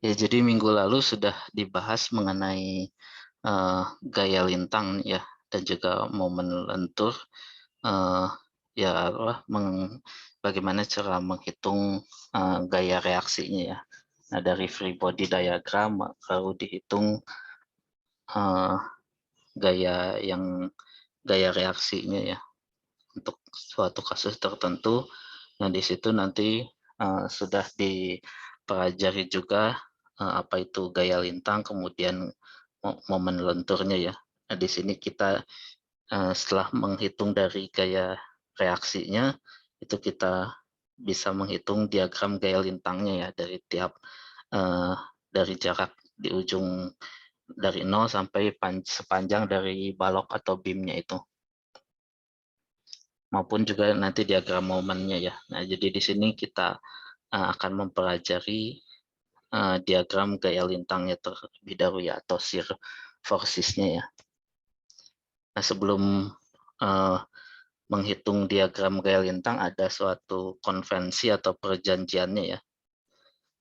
Ya, jadi minggu lalu sudah dibahas mengenai gaya lintang ya, dan juga momen lentur, eee, ya apa, bagaimana cara menghitung, gaya reaksinya ya. Nah, dari free body diagram lalu dihitung, eee, gaya yang gaya reaksinya ya, untuk suatu kasus tertentu. Nah, di situ nanti, sudah dipelajari juga, apa itu gaya lintang, kemudian momen lenturnya ya. Nah, di sini kita, setelah menghitung dari gaya reaksinya, itu kita bisa menghitung diagram gaya lintangnya ya, dari tiap, eee, dari jarak di ujung dari nol sampai sepanjang dari balok atau beamnya itu, maupun juga nanti diagram momennya ya. Nah, jadi di sini kita, akan mempelajari, diagram gaya lintangnya terlebih dahulu ya, atau shear forces-nya ya. Nah, sebelum, eee, menghitung diagram gaya lintang ada suatu konvensi atau perjanjiannya ya,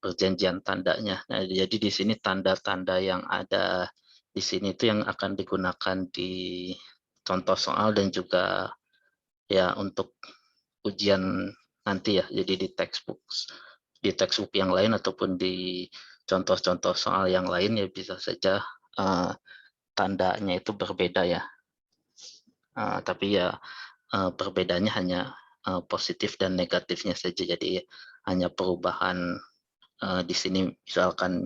perjanjian tandanya. Nah, jadi di sini tanda-tanda yang ada di sini itu yang akan digunakan di contoh soal dan juga ya untuk ujian nanti ya. Jadi di textbook yang lain ataupun di contoh-contoh soal yang lain ya bisa saja, eee, tandanya itu berbeda ya, tapi ya, perbedaannya hanya, positif dan negatifnya saja. Jadi hanya perubahan, di sini misalkan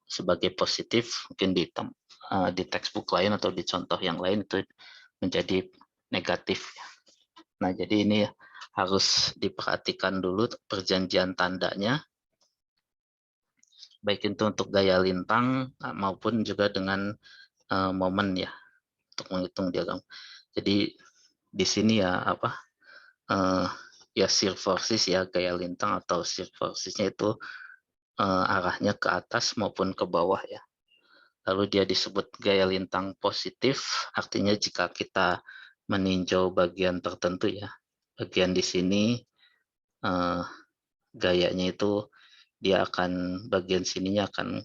sebagai positif mungkin di textbook lain atau di contoh yang lain itu menjadi negatif. Nah, jadi ini harus diperhatikan dulu perjanjian tandanya, baik itu untuk gaya lintang, maupun juga dengan, momen ya, untuk menghitung diagram. Jadi di sini ya apa, eee, ya shear forces ya, gaya lintang atau shear forces-nya itu, arahnya ke atas maupun ke bawah ya. Lalu dia disebut gaya lintang positif, artinya jika kita meninjau bagian tertentu ya, bagian di sini, eee, gayanya itu dia akan bagian sininya akan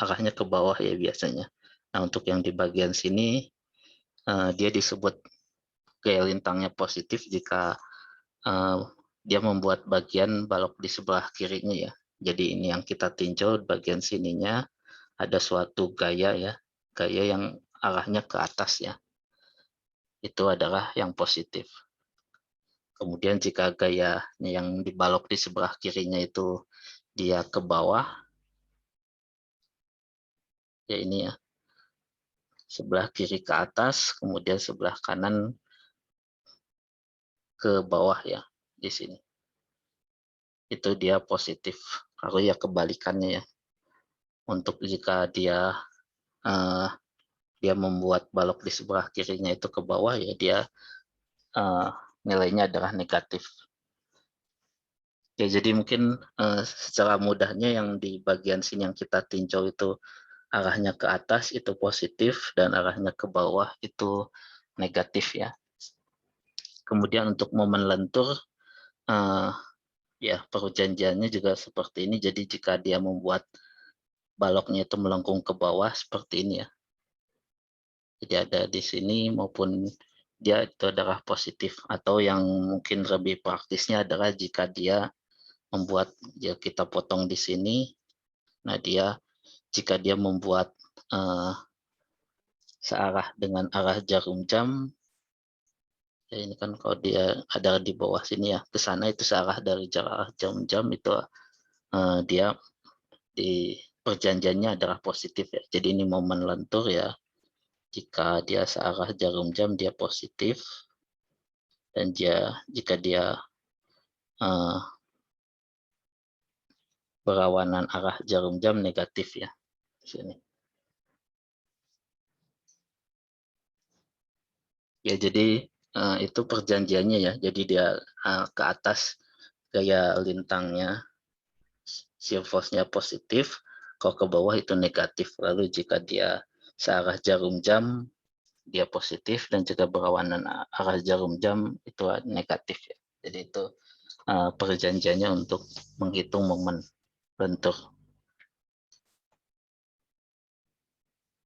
arahnya ke bawah ya biasanya. Nah, untuk yang di bagian sini, dia disebut gaya lintangnya positif jika, eee, dia membuat bagian balok di sebelah kirinya ya. Jadi ini yang kita tinjau bagian sininya ada suatu gaya ya, gaya yang arahnya ke atas ya, itu adalah yang positif. Kemudian jika gayanya yang dibalok di sebelah kirinya itu dia ke bawah, ya ini ya, sebelah kiri ke atas, kemudian sebelah kanan ke bawah ya, di sini. Itu dia positif. Kalau ya kebalikannya ya, untuk jika eee, dia membuat balok di sebelah kirinya itu ke bawah ya dia, eee, nilainya adalah negatif. Ya, jadi mungkin, secara mudahnya yang di bagian sini yang kita tinjau itu arahnya ke atas itu positif dan arahnya ke bawah itu negatif ya. Kemudian untuk momen lentur, eee, ya perjanjiannya juga seperti ini. Jadi jika dia membuat baloknya itu melengkung ke bawah seperti ini ya. Jadi ada di sini maupun dia itu adalah positif, atau yang mungkin lebih praktisnya adalah jika dia membuat ya kita potong di sini, nah jika dia membuat, eee, searah dengan arah jarum jam, ya ini kan kalau dia ada di bawah sini ya, ke sana itu searah dari arah jarum jam itu, dia di perjanjiannya adalah positif ya. Jadi ini momen lentur ya, jika dia searah jarum jam dia positif, dan jika dia, eee, berlawanan arah jarum jam negatif ya, di sini. Ya, jadi, itu perjanjiannya ya. Jadi dia, ke atas gaya lintangnya, shear force-nya positif, kalau ke bawah itu negatif. Lalu jika dia searah jarum jam, dia positif, dan jika berlawanan arah jarum jam itu negatif ya. Jadi itu, perjanjiannya untuk menghitung momen bentuk.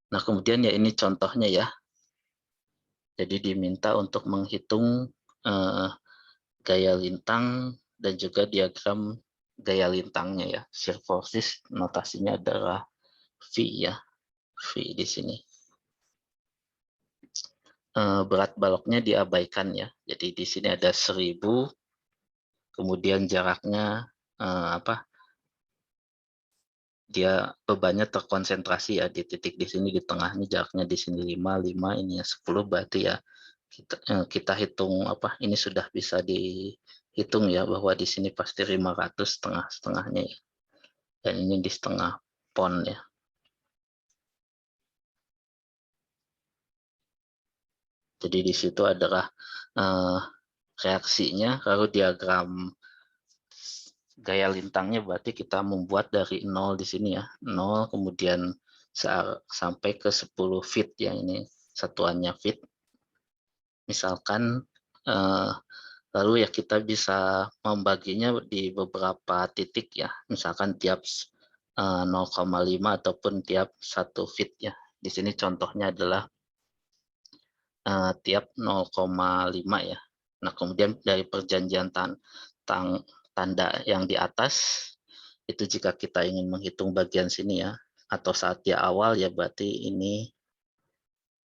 Nah, kemudian ya ini contohnya ya. Jadi diminta untuk menghitung gaya lintang dan juga diagram gaya lintangnya ya. Shear forces notasinya adalah V ya, V di sini. Berat baloknya diabaikan ya. Jadi di sini ada 1000, kemudian jaraknya dia bebannya terkonsentrasi ya di titik di sini, di tengahnya jaraknya di sini 5, ini ya 10, berarti ya kita hitung ini sudah bisa dihitung ya, bahwa di sini pasti 500 setengahnya ya. Dan ini di setengah pon ya. Jadi di situ adalah reaksinya. Lalu diagram gaya lintangnya berarti kita membuat dari 0 di sini ya. 0 kemudian sampai ke 10 feet ya, ini satuannya feet. Misalkan lalu ya kita bisa membaginya di beberapa titik ya. Misalkan tiap 0,5 ataupun tiap 1 feet ya. Di sini contohnya adalah tiap 0,5 ya. Nah, kemudian dari perjanjian tanda yang di atas, itu jika kita ingin menghitung bagian sini ya, atau saat dia awal ya, berarti ini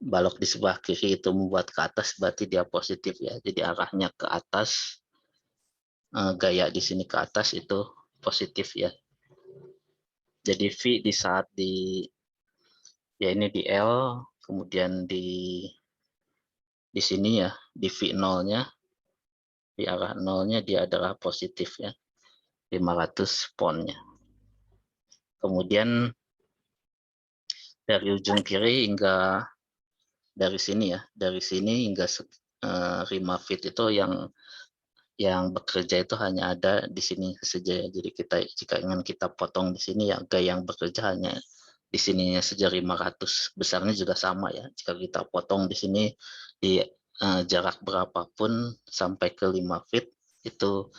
balok di sebelah kiri itu membuat ke atas, berarti dia positif ya. Jadi arahnya ke atas, gaya di sini ke atas itu positif ya. Jadi V di saat ya ini di L, kemudian di sini ya, di V0-nya, di arah 0-nya dia adalah positif ya, 500 ponnya. Kemudian dari ujung kiri hingga dari sini ya, dari sini hingga 5 feet itu yang bekerja itu hanya ada di sini saja ya. Jadi jika ingin kita potong di sini ya, gaya yang bekerja hanya di sininya saja 500. Besarnya juga sama ya. Jika kita potong di sini di jarak berapapun sampai ke 5 feet itu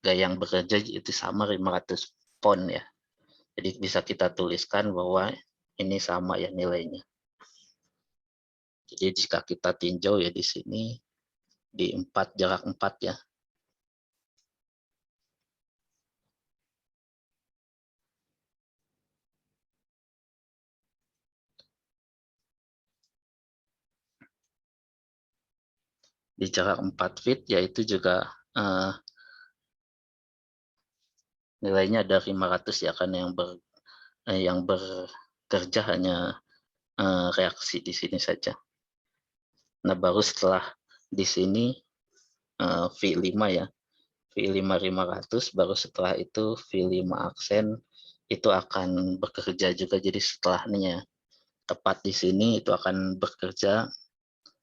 gaya yang bekerja itu sama 500 pon ya. Jadi bisa kita tuliskan bahwa ini sama ya nilainya. Jadi jika kita tinjau ya di sini di jarak 4 ya. Di jarak 4 feet yaitu juga nilainya ada 500 ya, karena yang bekerja hanya reaksi di sini saja. Nah, baru setelah di sini V5 ya, V5 500, baru setelah itu V5 aksen itu akan bekerja juga. Jadi setelahnya tepat di sini itu akan bekerja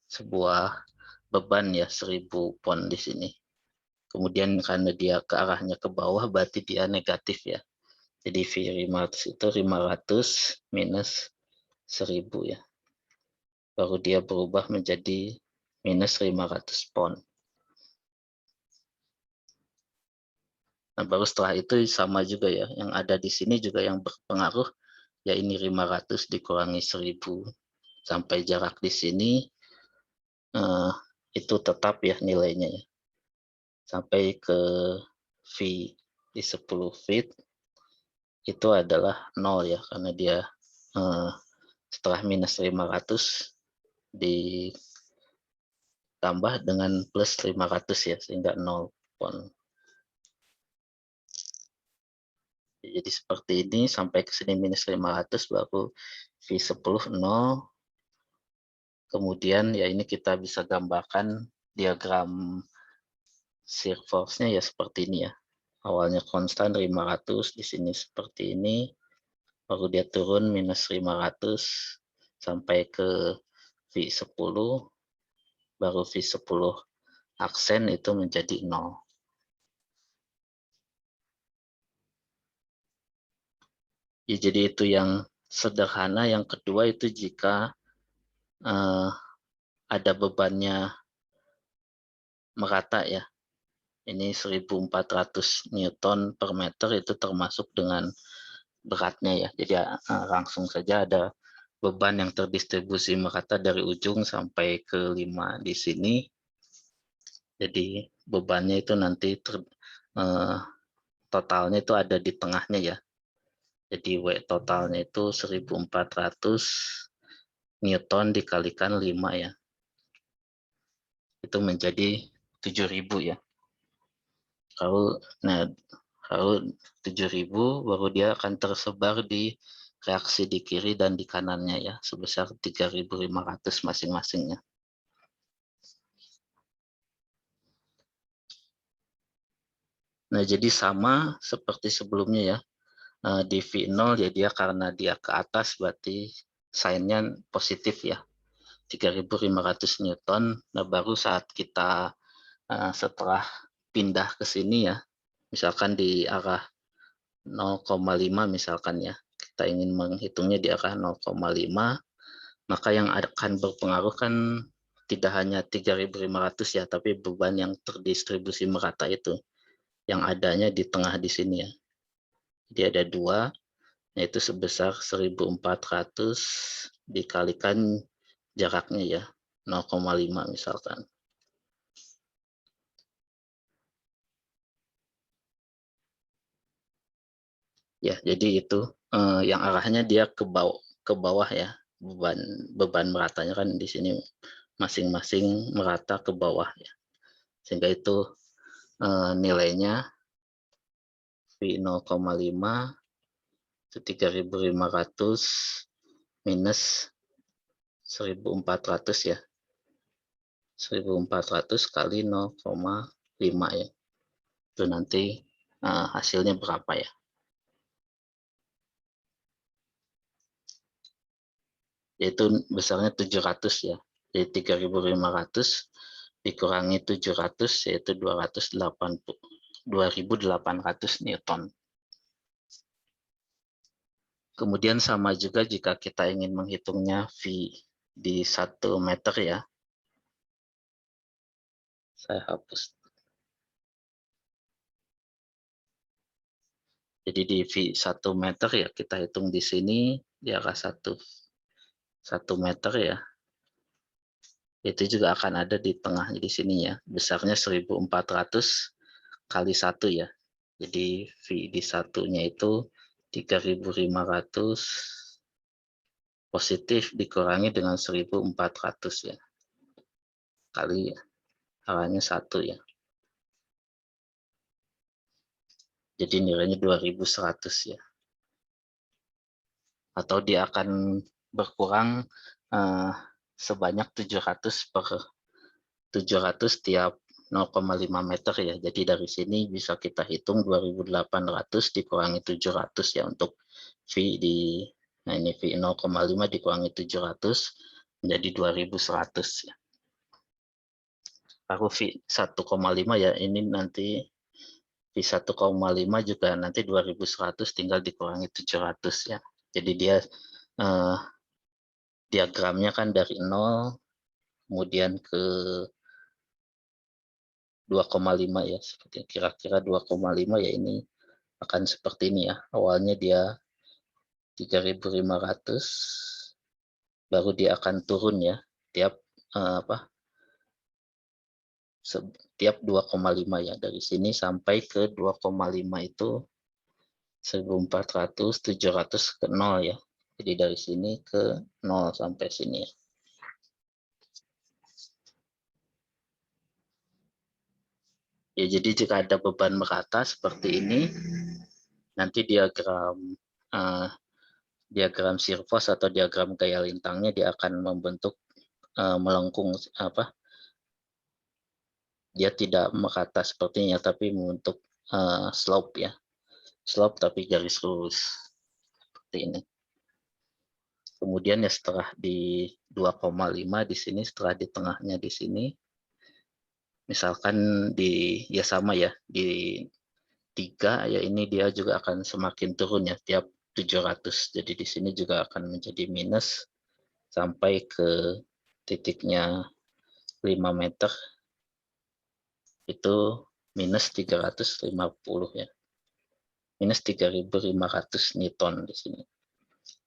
sebuah beban ya 1000 pon di sini. Kemudian karena dia ke arahnya ke bawah berarti dia negatif ya. Jadi V500 itu 500 minus 1000 ya. Baru dia berubah menjadi minus 500 pon. Nah, baru setelah itu sama juga ya, yang ada di sini juga yang berpengaruh, ya ini 500 dikurangi 1000 sampai jarak di sini itu tetap ya nilainya ya. Sampai ke V di 10 feet itu adalah 0 ya, karena dia setelah minus 500 ditambah dengan plus 500 ya, sehingga 0 pon. Jadi seperti ini sampai ke sini minus 500, baru V10 0. Kemudian ya ini kita bisa gambarkan diagram shear force-nya ya seperti ini ya. Awalnya konstan 500, di sini seperti ini, baru dia turun minus 500 sampai ke V10, baru V10 aksen itu menjadi 0. Ya, jadi itu yang sederhana. Yang kedua itu jika ada bebannya merata ya. Ini 1400 Newton per meter, itu termasuk dengan beratnya ya. Jadi langsung saja ada beban yang terdistribusi merata dari ujung sampai ke 5 di sini. Jadi bebannya itu nanti totalnya itu ada di tengahnya ya. Jadi W totalnya itu 1400 Newton dikalikan 5 ya. Itu menjadi 7000 ya. Kalau 7000 baru dia akan tersebar di reaksi di kiri dan di kanannya ya, sebesar 3500 masing-masingnya. Nah, jadi sama seperti sebelumnya ya. Di V0 ya dia karena dia ke atas berarti sign-nya positif ya. 3500 Newton. Nah, baru saat kita setelah pindah ke sini ya, misalkan di arah 0,5 misalkan ya, kita ingin menghitungnya di arah 0,5, maka yang akan berpengaruh kan tidak hanya 3500 ya, tapi beban yang terdistribusi merata itu, yang adanya di tengah di sini ya. Jadi ada 2, yaitu sebesar 1400 dikalikan jaraknya ya, 0,5 misalkan. Ya, jadi itu yang arahnya dia ke bawah ya, beban meratanya kan di sini masing-masing merata ke bawah ya. Sehingga itu nilainya V 0,5 itu 3500 minus 1400 ya. 1400 kali 0,5 ya. Itu nanti hasilnya berapa ya. Yaitu besarnya 700 ya. Jadi 3500 dikurangi 700 yaitu 2800 Newton. Kemudian sama juga jika kita ingin menghitungnya V di 1 meter ya. Saya hapus. Jadi di V 1 meter ya kita hitung di sini di arah 1 meter ya. Itu juga akan ada di tengah di sini ya. Besarnya 1400 kali 1 ya. Jadi V di satunya itu 3500 positif dikurangi dengan 1400 ya. Kali arahnya 1 ya. Jadi nilainya 2100 ya. Atau dia akan berkurang sebanyak 700 tiap 0,5 meter ya. Jadi dari sini bisa kita hitung 2800 dikurangi 700 ya untuk V di, nah ini V 0,5 dikurangi 700 menjadi 2100 ya. Aku V 1,5 ya, ini nanti V 1,5 juga nanti 2100 tinggal dikurangi 700 ya. Jadi dia diagramnya kan dari 0 kemudian ke 2,5 ya, seperti kira-kira 2,5 ya, ini akan seperti ini ya. Awalnya dia 3500 baru dia akan turun ya tiap tiap 2,5 ya, dari sini sampai ke 2,5 itu 1400 700 ke 0 ya. Jadi dari sini ke 0 sampai sini ya. Ya, jadi jika ada beban merata seperti ini, nanti diagram Sirfos atau diagram gaya lintangnya dia akan membentuk melengkung dia tidak merata sepertinya, tapi membentuk slope ya, slope tapi garis lurus seperti ini. Kemudian ya setelah di 2,5 di sini, setelah di tengahnya di sini, misalkan ya sama ya di 3 ya, ini dia juga akan semakin turun ya tiap 700. Jadi di sini juga akan menjadi minus sampai ke titiknya 5 meter itu minus 350 ya. Minus 3500 Newton di sini.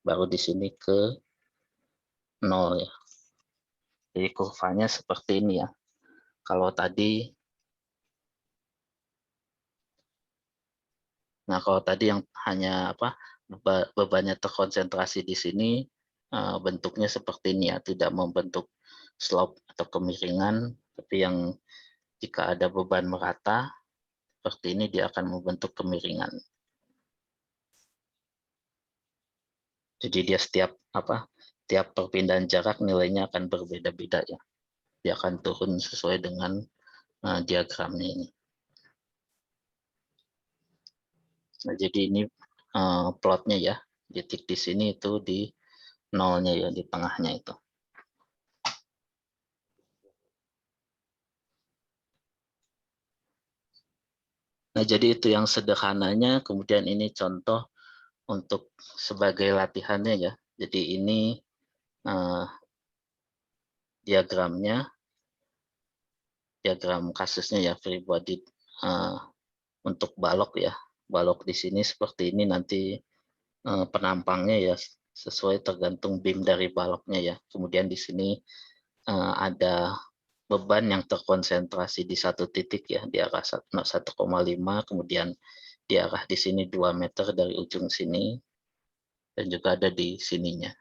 Baru di sini ke 0 ya. Jadi kurvanya seperti ini ya. Kalau tadi yang hanya bebannya terkonsentrasi di sini, bentuknya seperti ini ya, tidak membentuk slope atau kemiringan, tapi yang jika ada beban merata seperti ini dia akan membentuk kemiringan. Jadi dia tiap perpindahan jarak nilainya akan berbeda-beda ya. Dia akan turun sesuai dengan diagramnya ini. Nah, jadi ini plotnya ya, titik di sini itu di nolnya ya, di tengahnya itu. Nah, jadi itu yang sederhananya, kemudian ini contoh untuk sebagai latihannya ya. Jadi ini diagramnya, diagram kasusnya ya, free body untuk balok ya. Balok di sini seperti ini nanti penampangnya ya, sesuai tergantung beam dari baloknya ya. Kemudian di sini ada beban yang terkonsentrasi di satu titik ya, di arah 1,5, kemudian di arah di sini 2 meter dari ujung sini, dan juga ada di sininya.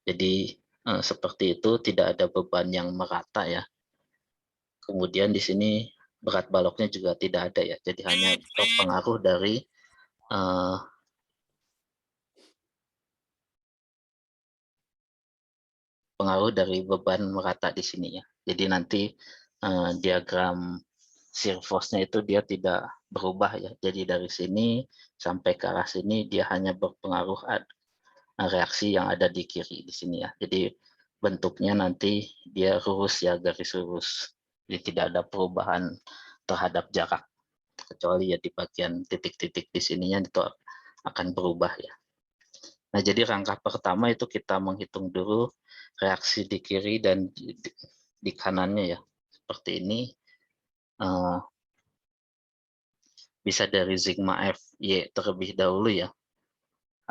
Jadi seperti itu, tidak ada beban yang merata ya. Kemudian di sini berat baloknya juga tidak ada ya, jadi hanya berpengaruh dari beban merata di sini ya. Jadi nanti diagram shear force-nya itu dia tidak berubah ya. Jadi dari sini sampai ke arah sini dia hanya berpengaruh reaksi yang ada di kiri di sini ya. Jadi bentuknya nanti dia lurus ya, garis lurus. Jadi tidak ada perubahan terhadap jarak, kecuali ya di bagian titik-titik di sininya itu akan berubah ya. Nah, jadi langkah pertama itu kita menghitung dulu reaksi di kiri dan di kanannya ya. Seperti ini. Bisa dari sigma FY terlebih dahulu ya.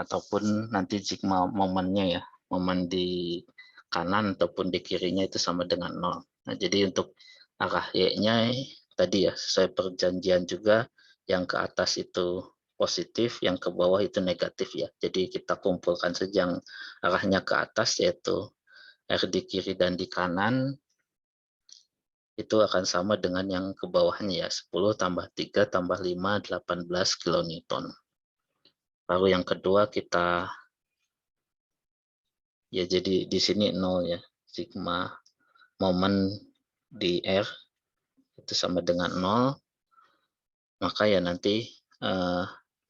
Ataupun nanti sigma momennya ya. Momen di kanan ataupun di kirinya itu sama dengan 0. Nah, jadi untuk arah Y-nya tadi ya, sesuai perjanjian juga, yang ke atas itu positif, yang ke bawah itu negatif ya. Jadi kita kumpulkan saja yang arahnya ke atas, yaitu R di kiri dan di kanan, itu akan sama dengan yang ke bawahnya ya, 10 tambah 3 tambah 5, 18 kilonewton. Lalu yang kedua kita, ya jadi di sini 0 ya, sigma momen di R itu sama dengan 0, maka ya nanti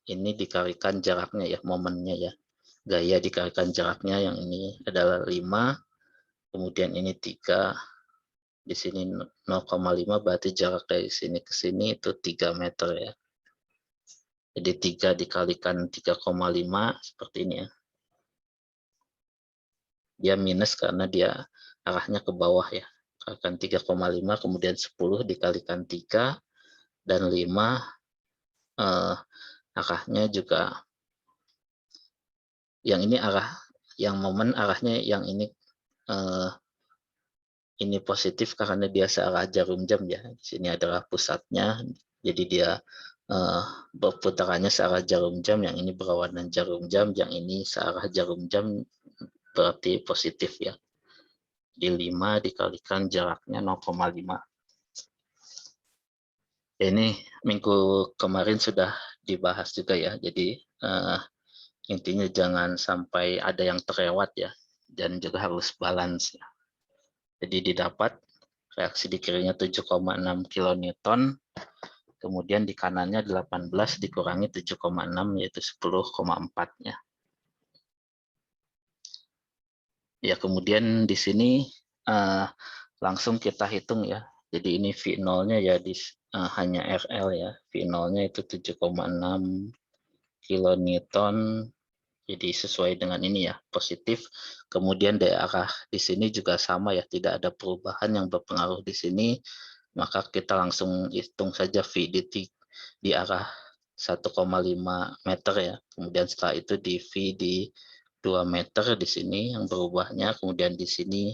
ini dikalikan jaraknya ya, momennya ya, gaya dikalikan jaraknya, yang ini adalah 5, kemudian ini 3, di sini 0,5, berarti jarak dari sini ke sini itu 3 meter ya. Jadi 3 dikalikan 3,5 seperti ini ya. Dia minus karena dia arahnya ke bawah ya. Kalikan 3,5, kemudian 10 dikalikan 3, dan 5 arahnya juga, yang ini yang momen arahnya yang ini positif karena dia searah jarum jam ya. Di sini adalah pusatnya, jadi dia berputarannya searah jarum jam, yang ini berwarna jarum jam, yang ini searah jarum jam, berarti positif ya. Di 5 dikalikan jaraknya 0,5. Ini minggu kemarin sudah dibahas juga ya, jadi intinya jangan sampai ada yang terlewat ya, dan juga harus balance ya. Jadi didapat reaksi di kirinya 7,6 kilonewton, kemudian di kanannya 18 dikurangi 7,6 yaitu 10,4-nya. Ya, kemudian di sini langsung kita hitung ya. Jadi ini V0-nya ya hanya RL ya. V0-nya itu 7,6 kilonewton. Jadi sesuai dengan ini ya, positif. Kemudian dari arah di sini juga sama ya, tidak ada perubahan yang berpengaruh di sini. Maka kita langsung hitung saja V di arah 1,5 meter ya. Kemudian setelah itu di V di 2 meter di sini yang berubahnya, kemudian di sini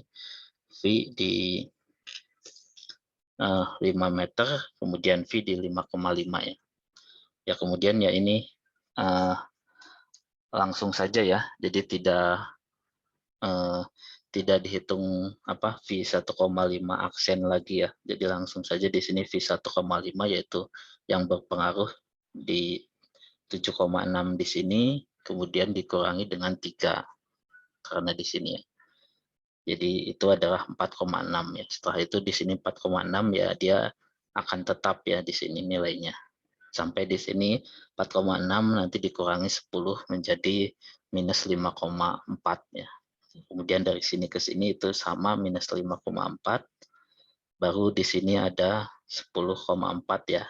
V di 5 meter, kemudian V di 5,5 ya. Ya kemudian ya ini langsung saja ya, jadi tidak dihitung apa V 1,5 aksen lagi ya. Jadi langsung saja di sini V 1,5 yaitu yang berpengaruh di 7,6 di sini, kemudian dikurangi dengan 3 karena di sini ya. Jadi itu adalah 4,6 ya. Setelah itu di sini 4,6 ya dia akan tetap ya di sini nilainya. Sampai di sini 4,6 nanti dikurangi 10 menjadi minus 5,4 ya. Kemudian dari sini ke sini itu sama minus 5,4. Baru di sini ada 10,4 ya.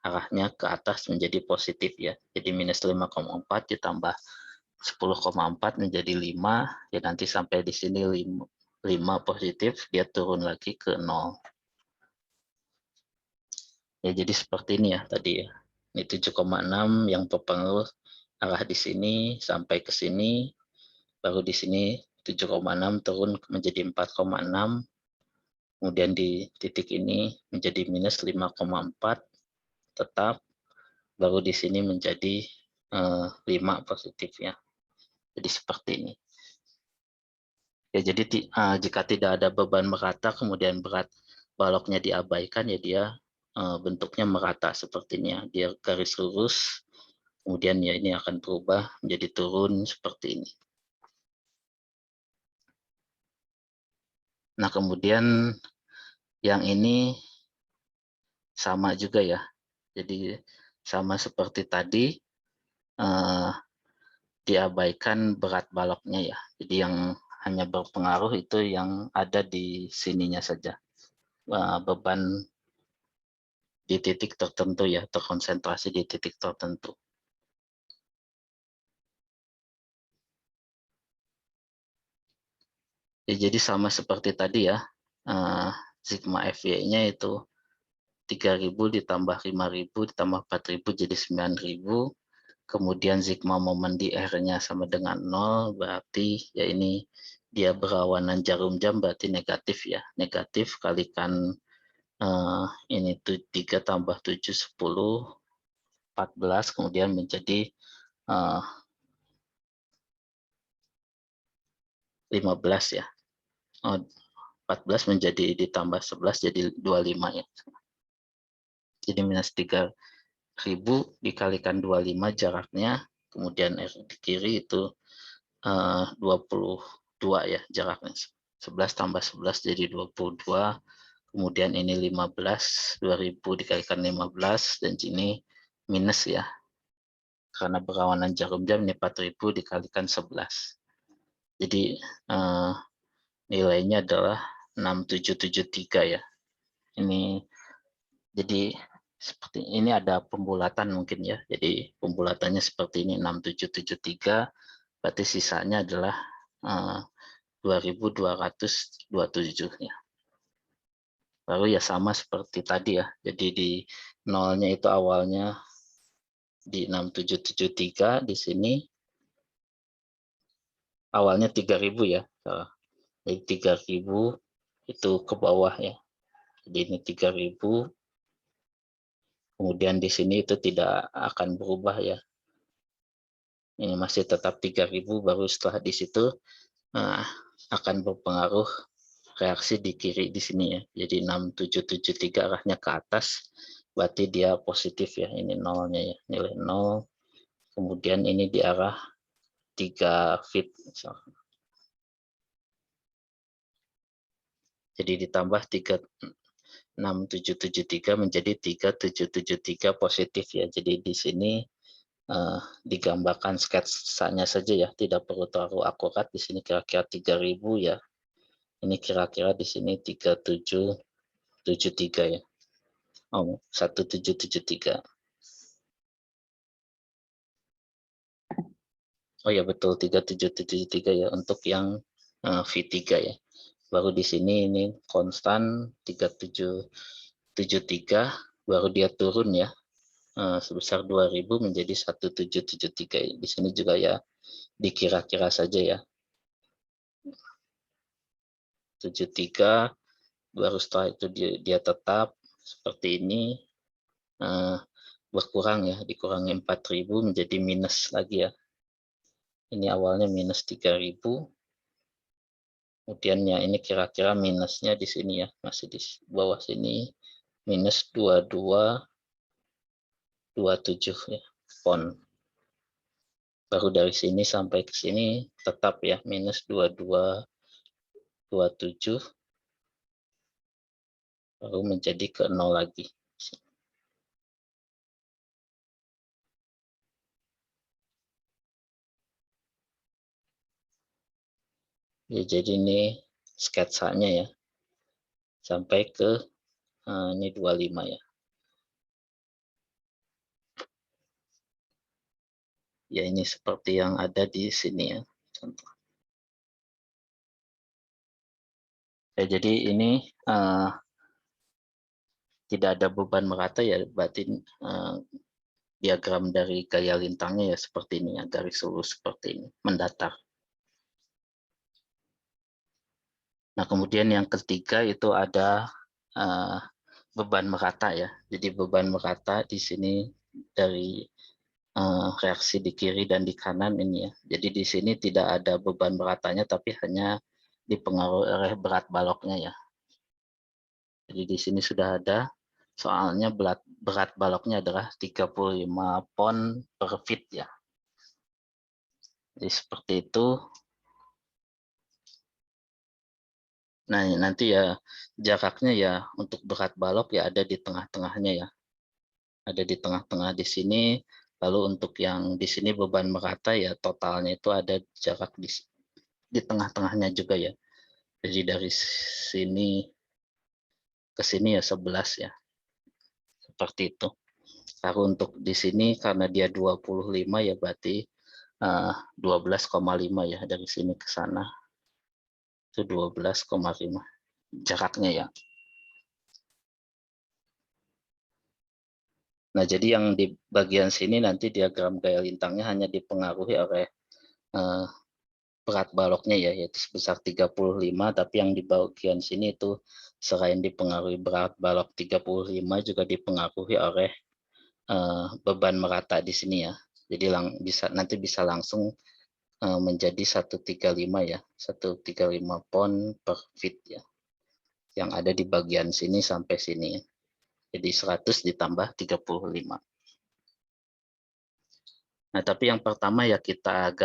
Arahnya ke atas menjadi positif ya. Jadi minus 5,4 ditambah 10,4 menjadi 5 ya, nanti sampai di sini 5 positif, dia turun lagi ke 0 ya. Jadi seperti ini ya tadi ya, ini 7,6 yang berpengaruh arah di sini sampai ke sini, baru di sini 7,6 turun menjadi 4,6, kemudian di titik ini menjadi minus 5,4 tetap, baru di sini menjadi 5 positif ya. Jadi seperti ini. Ya, jadi jika tidak ada beban merata, kemudian berat baloknya diabaikan, ya dia bentuknya merata sepertinya. Dia garis lurus, kemudian ya ini akan berubah menjadi turun seperti ini. Nah, kemudian yang ini sama juga ya. Jadi sama seperti tadi, diabaikan berat baloknya ya. Jadi yang hanya berpengaruh itu yang ada di sininya saja. Beban di titik tertentu ya, terkonsentrasi di titik tertentu. Ya, jadi sama seperti tadi ya, sigma FY-nya itu 3.000 ditambah 5.000 ditambah 4.000 jadi 9.000. Kemudian sigma momen di R-nya sama dengan 0, berarti ya ini dia berawanan jarum jam, berarti negatif ya. Negatif kalikan ini tuh 3 tambah 7, 10, 14, kemudian menjadi 15 ya. 14 menjadi ditambah 11 jadi 25 ya. Jadi minus 3.000 dikalikan 25 jaraknya, kemudian R di kiri itu 22 ya jaraknya. 11 tambah 11 jadi 22, kemudian ini 15, 2000 dikalikan 15, dan sini minus ya. Karena berawanan jarum jam ini 4.000 dikalikan 11. Jadi nilainya adalah 6773 ya. Ini jadi seperti ini ada pembulatan mungkin ya. Jadi pembulatannya seperti ini 6773, berarti sisanya adalah 2227 ya. Lalu ya sama seperti tadi ya. Jadi di nolnya itu awalnya di 6773, di sini awalnya 3000 ya. Jadi 3000 itu ke bawah ya. Jadi ini 3000, kemudian di sini itu tidak akan berubah ya. Ini masih tetap 3000, baru setelah di situ akan berpengaruh reaksi di kiri di sini ya. Jadi 6773 arahnya ke atas, berarti dia positif ya. Ini nolnya ya, nilai 0. Kemudian ini di arah 3 feet misalkan. Jadi ditambah 6773 menjadi 3773 positif ya. Jadi di sini digambarkan sketsanya saja ya, tidak perlu terlalu akurat. Di sini kira-kira 3000 ya. Ini kira-kira di sini 3773 ya. 1773. Oh ya betul, 3773 ya untuk yang V3 ya. Baru di sini ini konstan 3773, baru dia turun ya. sebesar 2000 menjadi 1773. Di sini juga ya dikira-kira saja ya. 73 baru setelah itu dia tetap seperti ini, berkurang ya, dikurangi 4000 menjadi minus lagi ya. Ini awalnya minus 3000, kemudian ya ini kira-kira minusnya di sini ya, masih di bawah sini, minus 2227 ya, pon. Baru dari sini sampai ke sini tetap ya, minus 2227, baru menjadi ke 0 lagi. Ya, jadi ini sketsanya ya, sampai ke ini 25 ya. Ya, ini seperti yang ada di sini ya, contoh. Ya, jadi ini tidak ada beban merata ya, berarti diagram dari gaya lintangnya ya seperti ini ya, garis lurus seperti ini, mendatar. Nah, kemudian yang ketiga itu ada beban merata ya. Jadi beban merata di sini dari reaksi di kiri dan di kanan ini ya. Jadi di sini tidak ada beban meratanya, tapi hanya dipengaruhi oleh berat baloknya ya. Jadi di sini sudah ada, soalnya berat baloknya adalah 35 pon per feet ya. Jadi seperti itu. Nah, nanti ya jaraknya ya untuk berat balok ya ada di tengah-tengahnya ya. Ada di tengah-tengah di sini. Lalu untuk yang di sini beban merata ya totalnya itu ada jarak di tengah-tengahnya juga ya. Jadi dari sini ke sini ya 11 ya. Seperti itu. Lalu untuk di sini karena dia 25 ya berarti 12,5 ya dari sini ke sana. Itu 12,5 jaraknya ya. Nah, jadi yang di bagian sini nanti diagram gaya lintangnya hanya dipengaruhi oleh berat baloknya ya, yaitu sebesar 35, tapi yang di bagian sini itu selain dipengaruhi berat balok 35 juga dipengaruhi oleh beban merata di sini ya. Jadi nanti bisa langsung menjadi 135 ya, 135 pon per feet ya, yang ada di bagian sini sampai sini ya. Jadi 100 ditambah 35. Nah, tapi yang pertama ya kita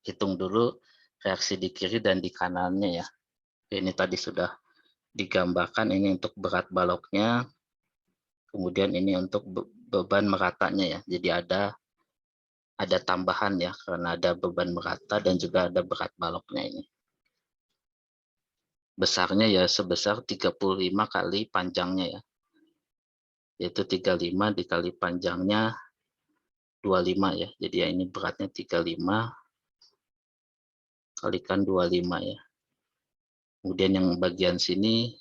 hitung dulu reaksi di kiri dan di kanannya ya. Ini tadi sudah digambarkan, ini untuk berat baloknya, kemudian ini untuk beban meratanya ya. Jadi ada tambahan ya, karena ada beban merata dan juga ada berat baloknya ini. Besarnya ya sebesar 35 kali panjangnya ya. Yaitu 35 dikali panjangnya 25 ya. Jadi ya ini beratnya 35 kalikan 25 ya. Kemudian yang bagian sini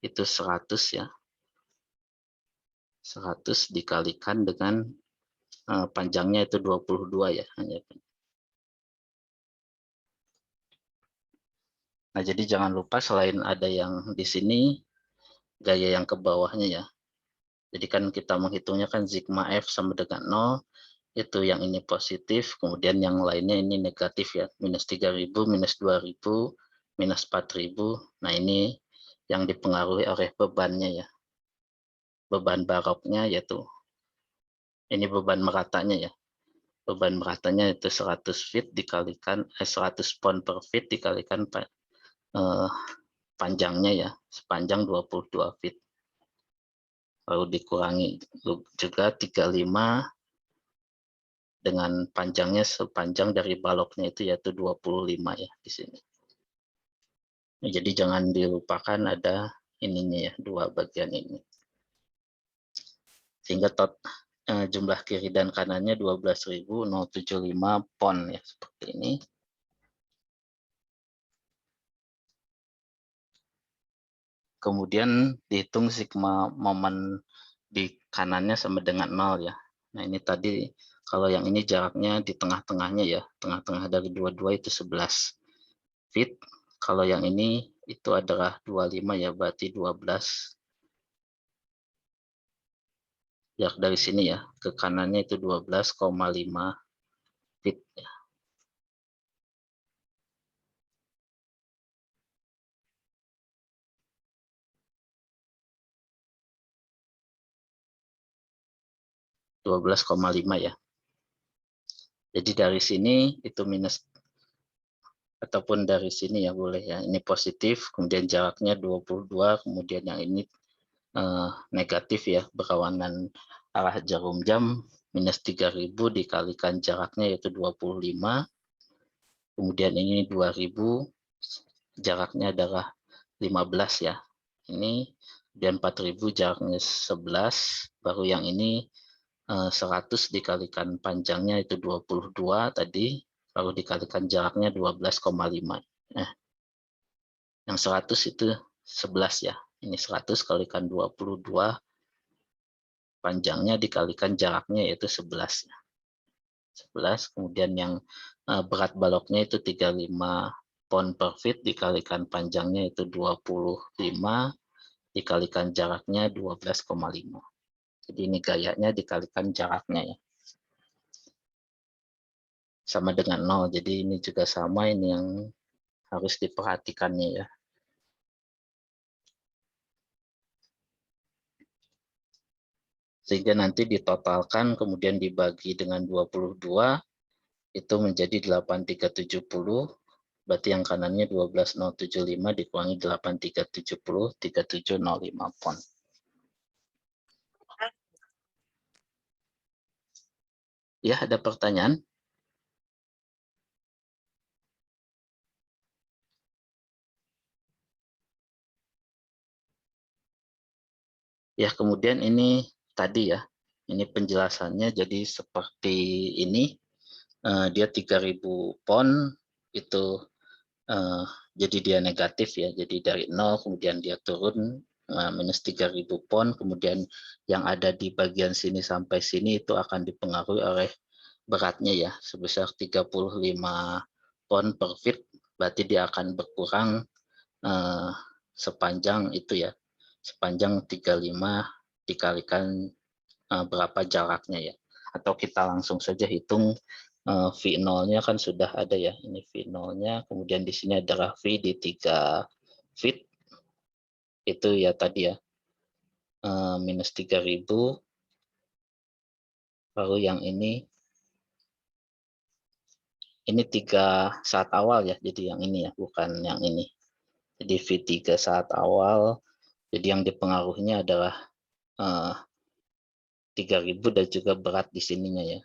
itu 100 ya. 100 dikalikan dengan panjangnya itu 22 ya. Nah, jadi jangan lupa selain ada yang di sini, gaya yang ke bawahnya ya. Jadi kan kita menghitungnya kan sigma F sama dengan 0, itu yang ini positif, kemudian yang lainnya ini negatif ya, minus 3000, minus 2000, minus 4000. Nah, ini yang dipengaruhi oleh bebannya ya. Beban baroknya yaitu, ini beban meratanya ya. Beban meratanya itu 100 feet dikalikan, 100 pon per feet dikalikan panjangnya ya, sepanjang 22 feet. Lalu dikurangi juga 35 dengan panjangnya sepanjang dari baloknya itu yaitu 25 ya di sini. Nah, jadi jangan dilupakan ada ininya ya, dua bagian ini. Sehingga jumlah kiri dan kanannya 12.075 pon ya, seperti ini. Kemudian dihitung sigma momen di kanannya sama dengan 0 ya. Nah ini tadi kalau yang ini jaraknya di tengah-tengahnya ya, tengah-tengah dari dua-dua itu 11 feet. Kalau yang ini itu adalah 25 ya, berarti 12. Jarak dari sini ya ke kanannya itu 12,5 feet ya. -12,5 ya. Jadi dari sini itu minus, ataupun dari sini ya boleh ya. Ini positif, kemudian jaraknya 22, kemudian yang ini negatif ya, berlawanan arah jarum jam, minus 3000 dikalikan jaraknya yaitu 25, kemudian ini 2000, jaraknya adalah 15 ya. Ini dan 4000 jaraknya 11, baru yang ini 100 dikalikan panjangnya itu 22 tadi, lalu dikalikan jaraknya 12,5. Nah, yang 100 itu 11 ya. Ini 100 kalikan 22, panjangnya dikalikan jaraknya yaitu 11. 11, kemudian yang berat baloknya itu 35 pound per feet dikalikan panjangnya itu 25, dikalikan jaraknya 12,5. Jadi ini gayanya dikalikan jaraknya ya. Sama dengan 0, jadi ini juga sama, ini yang harus diperhatikannya ya. Sehingga nanti ditotalkan kemudian dibagi dengan 22 itu menjadi 8370, berarti yang kanannya 12075 dikurangi 8370, 3705 pound. Ya, ada pertanyaan? Ya, kemudian ini tadi ya, ini penjelasannya jadi seperti ini, dia 3000 pound itu jadi dia negatif ya, jadi dari 0 kemudian dia turun minus 3000 pound, kemudian yang ada di bagian sini sampai sini itu akan dipengaruhi oleh beratnya ya, sebesar 35 pound per feet, berarti dia akan berkurang sepanjang itu ya, sepanjang 35 dikalikan berapa jaraknya ya. Atau kita langsung saja hitung V0-nya kan sudah ada ya, ini V0-nya, kemudian di sini adalah V di 3 feet, itu ya tadi ya, minus 3000, lalu yang ini 3 saat awal ya, jadi yang ini ya, bukan yang ini. Jadi V3 saat awal, jadi yang dipengaruhinya adalah 3000 dan juga berat di sininya ya,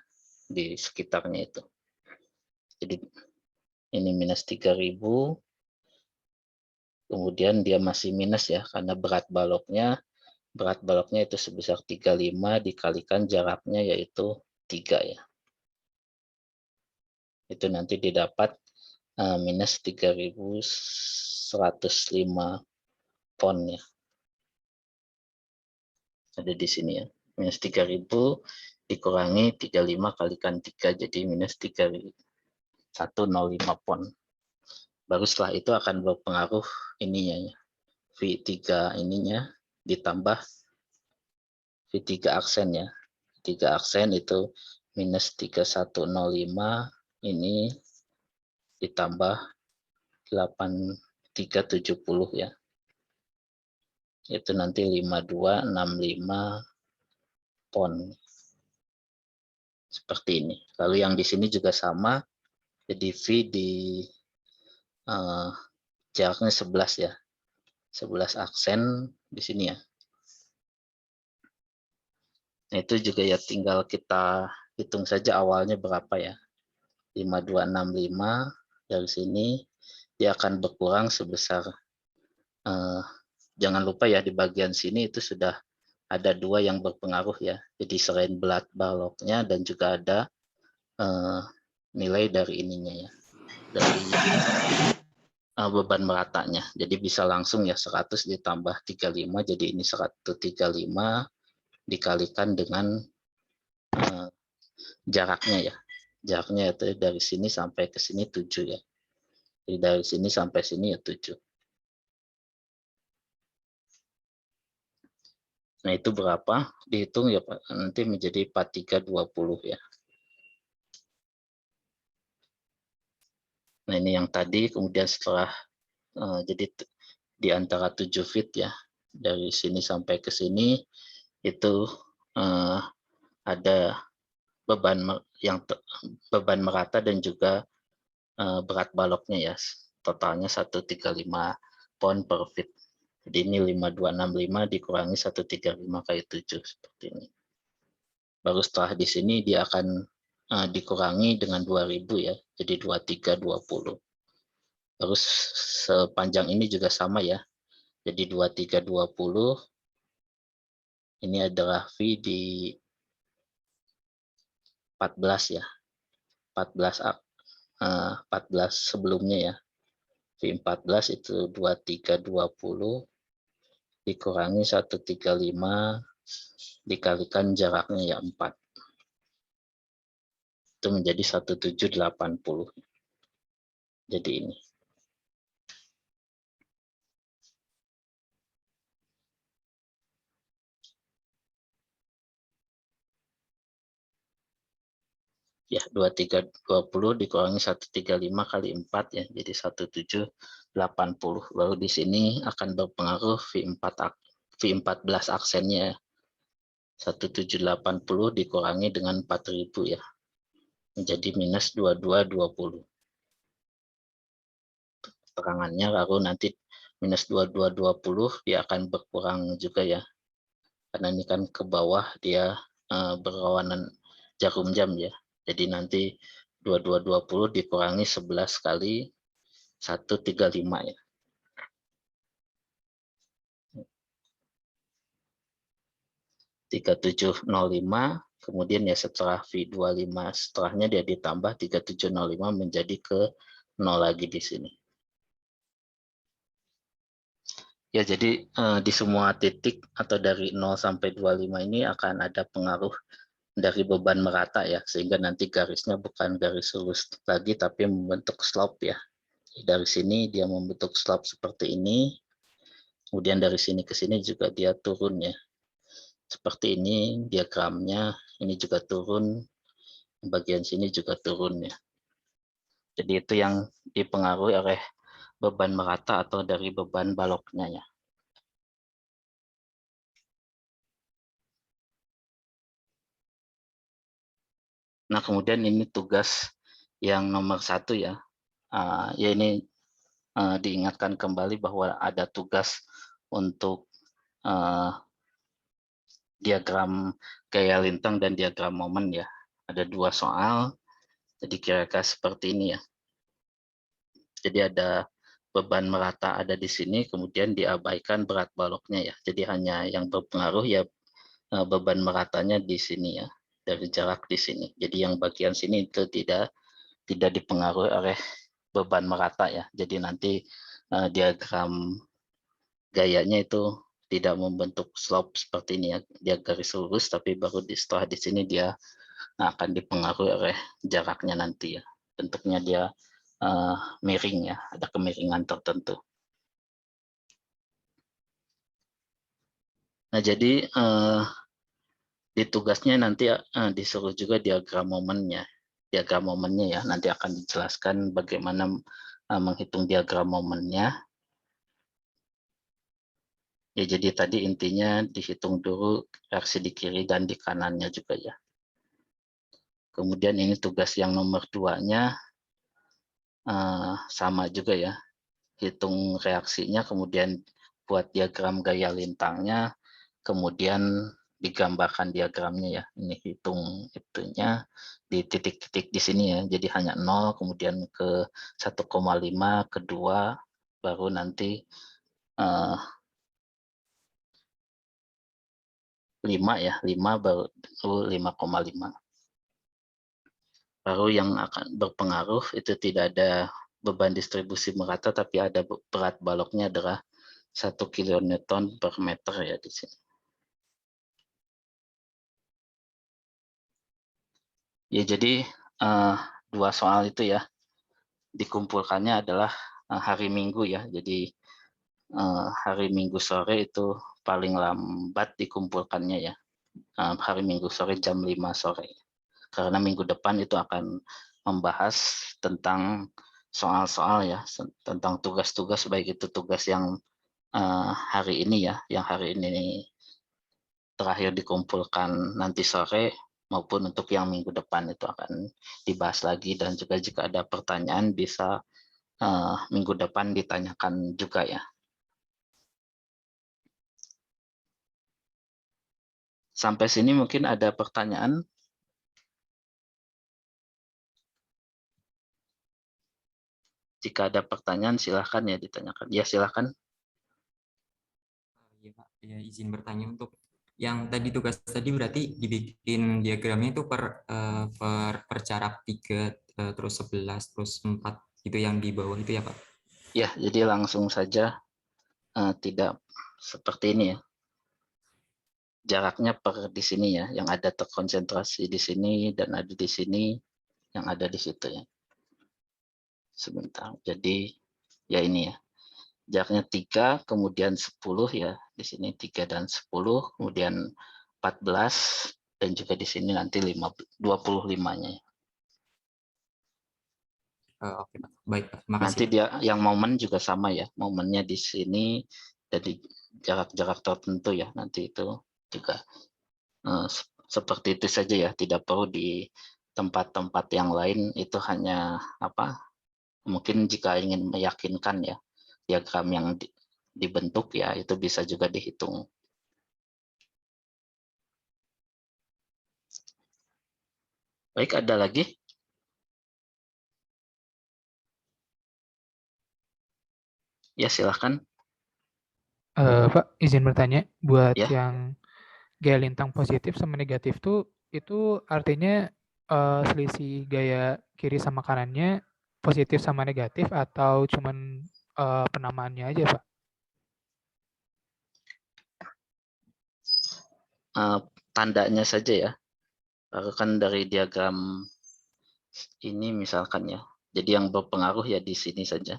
di sekitarnya itu. Jadi ini minus 3000, kemudian dia masih minus ya, karena berat baloknya itu sebesar 35 dikalikan jaraknya yaitu 3 ya. Itu nanti didapat minus 3105 pound ya. Ada di sini ya. Minus 3000 dikurangi 35 kalikan 3, jadi minus 3105 pound. Baru setelah itu akan berpengaruh ininya ya. V3 ininya ditambah V3 aksen ya. 3 aksen itu minus 3105, ini ditambah 8370 ya. Itu nanti 5265 pound. Seperti ini. Lalu yang di sini juga sama. Jadi V di jaraknya 11 ya. 11 aksen di sini ya. Nah, itu juga ya tinggal kita hitung saja awalnya berapa ya. 5265 dari sini dia akan berkurang sebesar jangan lupa ya di bagian sini itu sudah ada 2 yang berpengaruh ya. Jadi selain berat baloknya dan juga ada nilai dari ininya ya. Dari beban meratanya. Jadi bisa langsung ya 100 ditambah 35, jadi ini 135 dikalikan dengan jaraknya ya. Jaraknya itu dari sini sampai ke sini 7 ya. Jadi dari sini sampai sini ya 7. Nah itu berapa? Dihitung ya Pak. Nanti menjadi 4320 ya. Nah ini yang tadi, kemudian setelah jadi di antara 7 feet ya. Dari sini sampai ke sini itu ada beban merata dan juga berat baloknya ya. Totalnya 135 pound per feet. Jadi ini 5265 dikurangi 135 kali 7 seperti ini. Baru setelah di sini dia akan dikurangi dengan 2000 ya. Jadi 2320. Terus sepanjang ini juga sama ya. Jadi 2320 ini adalah V di 14 ya. 14 sebelumnya ya. V14 itu 2320 dikurangi 135 dikalikan jaraknya ya 4. Itu menjadi 1780. Jadi ini. Ya 2320 dikurangi 135 kali 4 ya jadi 1780. Lalu di sini akan berpengaruh V14 aksennya 1780 dikurangi dengan 4000 ya menjadi minus 2220 terangannya. Lalu nanti minus 2220 dia akan berkurang juga ya karena ini kan ke bawah dia berlawanan jarum jam ya. Jadi nanti 2220 dikurangi 11 kali 135 ya. 3705 kemudian ya setelah V25 setelahnya dia ditambah 3705 menjadi ke 0 lagi di sini. Ya jadi di semua titik atau dari 0 sampai 25 ini akan ada pengaruh dari beban merata ya, sehingga nanti garisnya bukan garis lurus lagi tapi membentuk slope ya. Dari sini dia membentuk slope seperti ini, kemudian dari sini ke sini juga dia turun ya. Seperti ini diagramnya, ini juga turun, bagian sini juga turun ya. Jadi itu yang dipengaruhi oleh beban merata atau dari beban baloknya ya. Nah kemudian ini tugas yang nomor 1 ya. Ya ini diingatkan kembali bahwa ada tugas untuk diagram gaya lintang dan diagram momen ya. Ada 2 soal, jadi kira-kira seperti ini ya. Jadi ada beban merata ada di sini, kemudian diabaikan berat baloknya ya. Jadi hanya yang berpengaruh ya beban meratanya di sini ya, dari jarak di sini. Jadi yang bagian sini itu tidak dipengaruhi oleh beban merata ya. Jadi nanti diagram gayanya itu tidak membentuk slope seperti ini ya, dia garis lurus, tapi baru setelah di sini dia akan dipengaruhi oleh jaraknya nanti ya, bentuknya dia miring ya, ada kemiringan tertentu. Nah jadi di tugasnya nanti disuruh juga diagram momennya ya, nanti akan dijelaskan bagaimana menghitung diagram momennya. Ya, jadi tadi intinya dihitung dulu reaksi di kiri dan di kanannya juga ya. Kemudian ini tugas yang nomor 2-nya sama juga ya. Hitung reaksinya, kemudian buat diagram gaya lintangnya, kemudian digambarkan diagramnya ya. Ini hitung itunya di titik-titik di sini ya. Jadi hanya 0, kemudian ke 1,5, ke 2, baru nanti 5 ya, 5 baru 5,5. Baru yang akan berpengaruh itu tidak ada beban distribusi merata, tapi ada berat baloknya adalah 1 kilonewton per meter ya di sini. Ya, jadi dua soal itu ya dikumpulkannya adalah hari Minggu ya. Jadi hari Minggu sore itu paling lambat dikumpulkannya ya. Hari Minggu sore jam 5 sore. Karena minggu depan itu akan membahas tentang soal-soal ya, tentang tugas-tugas, baik itu tugas yang hari ini ya, yang hari ini terakhir dikumpulkan nanti sore, maupun untuk yang minggu depan itu akan dibahas lagi, dan juga jika ada pertanyaan bisa minggu depan ditanyakan juga ya. Sampai sini mungkin ada pertanyaan? Jika ada pertanyaan silahkan ya ditanyakan. Ya silahkan. Ya, Pak. Ya, izin bertanya untuk yang tadi tugas tadi berarti dibikin diagramnya itu per jarak 3, terus 11, terus 4 itu yang di bawah itu ya Pak? Ya, jadi langsung saja, tidak seperti ini ya. Jaraknya per di sini ya, yang ada terkonsentrasi di sini dan ada di sini, yang ada di situ ya. Sebentar. Jadi ya ini ya. Jaraknya 3, kemudian 10 ya. Di sini 3 dan 10, kemudian 14, dan juga di sini nanti 25-nya ya. Oke Pak, baik Pak, makasih Nanti Pak. dia yang momen juga sama ya, momennya di sini dan di jarak-jarak tertentu ya, nanti itu juga seperti itu saja ya, tidak perlu di tempat-tempat yang lain. Itu hanya apa, mungkin jika ingin meyakinkan ya, diagram yang dibentuk ya, itu bisa juga dihitung. Baik, ada lagi? Ya, silahkan. Pak, izin bertanya, buat Ya, yang gaya lintang positif sama negatif tuh, itu artinya selisih gaya kiri sama kanannya positif sama negatif atau cuman penamaannya aja, Pak? tandanya saja ya. Kan dari diagram ini misalkan ya, jadi yang berpengaruh ya di sini saja.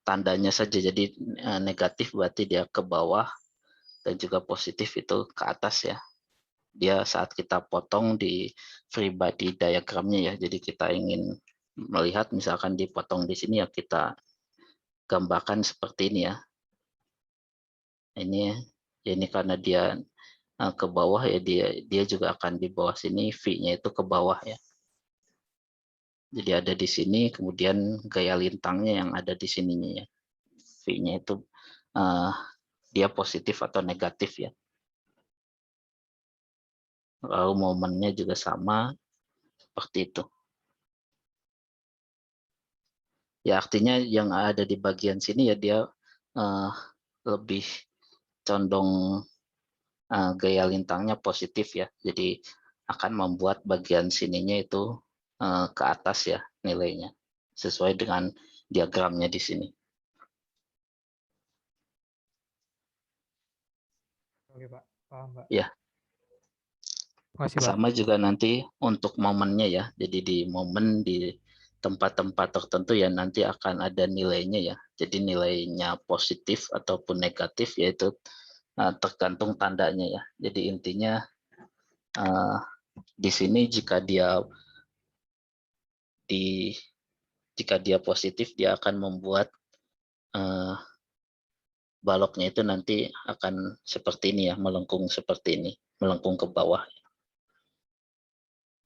Tandanya saja, jadi negatif berarti dia ke bawah, dan juga positif itu ke atas ya. Dia saat kita potong di free body diagramnya ya, jadi kita ingin melihat misalkan dipotong di sini ya, kita gambarkan seperti ini ya. Ini ya, ini karena dia ke bawah ya, dia juga akan di bawah sini, V-nya itu ke bawah ya. Jadi ada di sini, kemudian gaya lintangnya yang ada di sininya ya. V-nya itu dia positif atau negatif ya. Lalu momennya juga sama seperti itu. Ya, artinya yang ada di bagian sini ya, dia lebih condong gaya lintangnya positif ya. Jadi akan membuat bagian sininya itu ke atas ya nilainya, sesuai dengan diagramnya di sini. Oke, Pak. Paham, Pak. Ya, Makasih, Pak. sama juga nanti untuk momennya ya. Jadi di momen di tempat-tempat tertentu ya nanti akan ada nilainya ya. Jadi nilainya positif ataupun negatif yaitu tergantung tandanya ya. Jadi intinya di sini jika dia positif, dia akan membuat baloknya itu nanti akan seperti ini ya, melengkung seperti ini, melengkung ke bawah.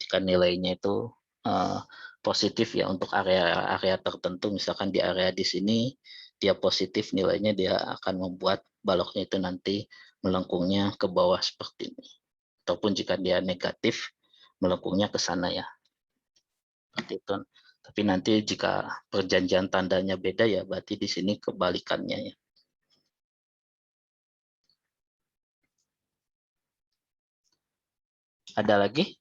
Jika nilainya itu positif ya untuk area-area tertentu, misalkan di area di sini dia positif nilainya, dia akan membuat baloknya itu nanti melengkungnya ke bawah seperti ini. Ataupun jika dia negatif, melengkungnya ke sana ya. Seperti itu. Tapi nanti jika perjanjian tandanya beda ya, berarti di sini kebalikannya ya. Ada lagi?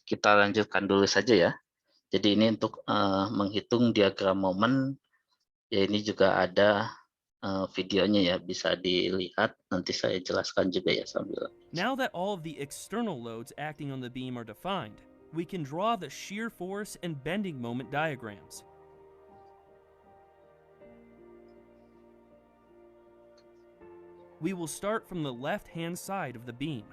Kita lanjutkan dulu saja ya. Jadi ini untuk menghitung diagram momen, ya ini juga ada videonya ya, bisa dilihat. Nanti saya jelaskan juga ya sambil. Now that all of the external loads acting on the beam are defined, we can draw the shear force and bending moment diagrams. We will start from the left-hand side of the beam.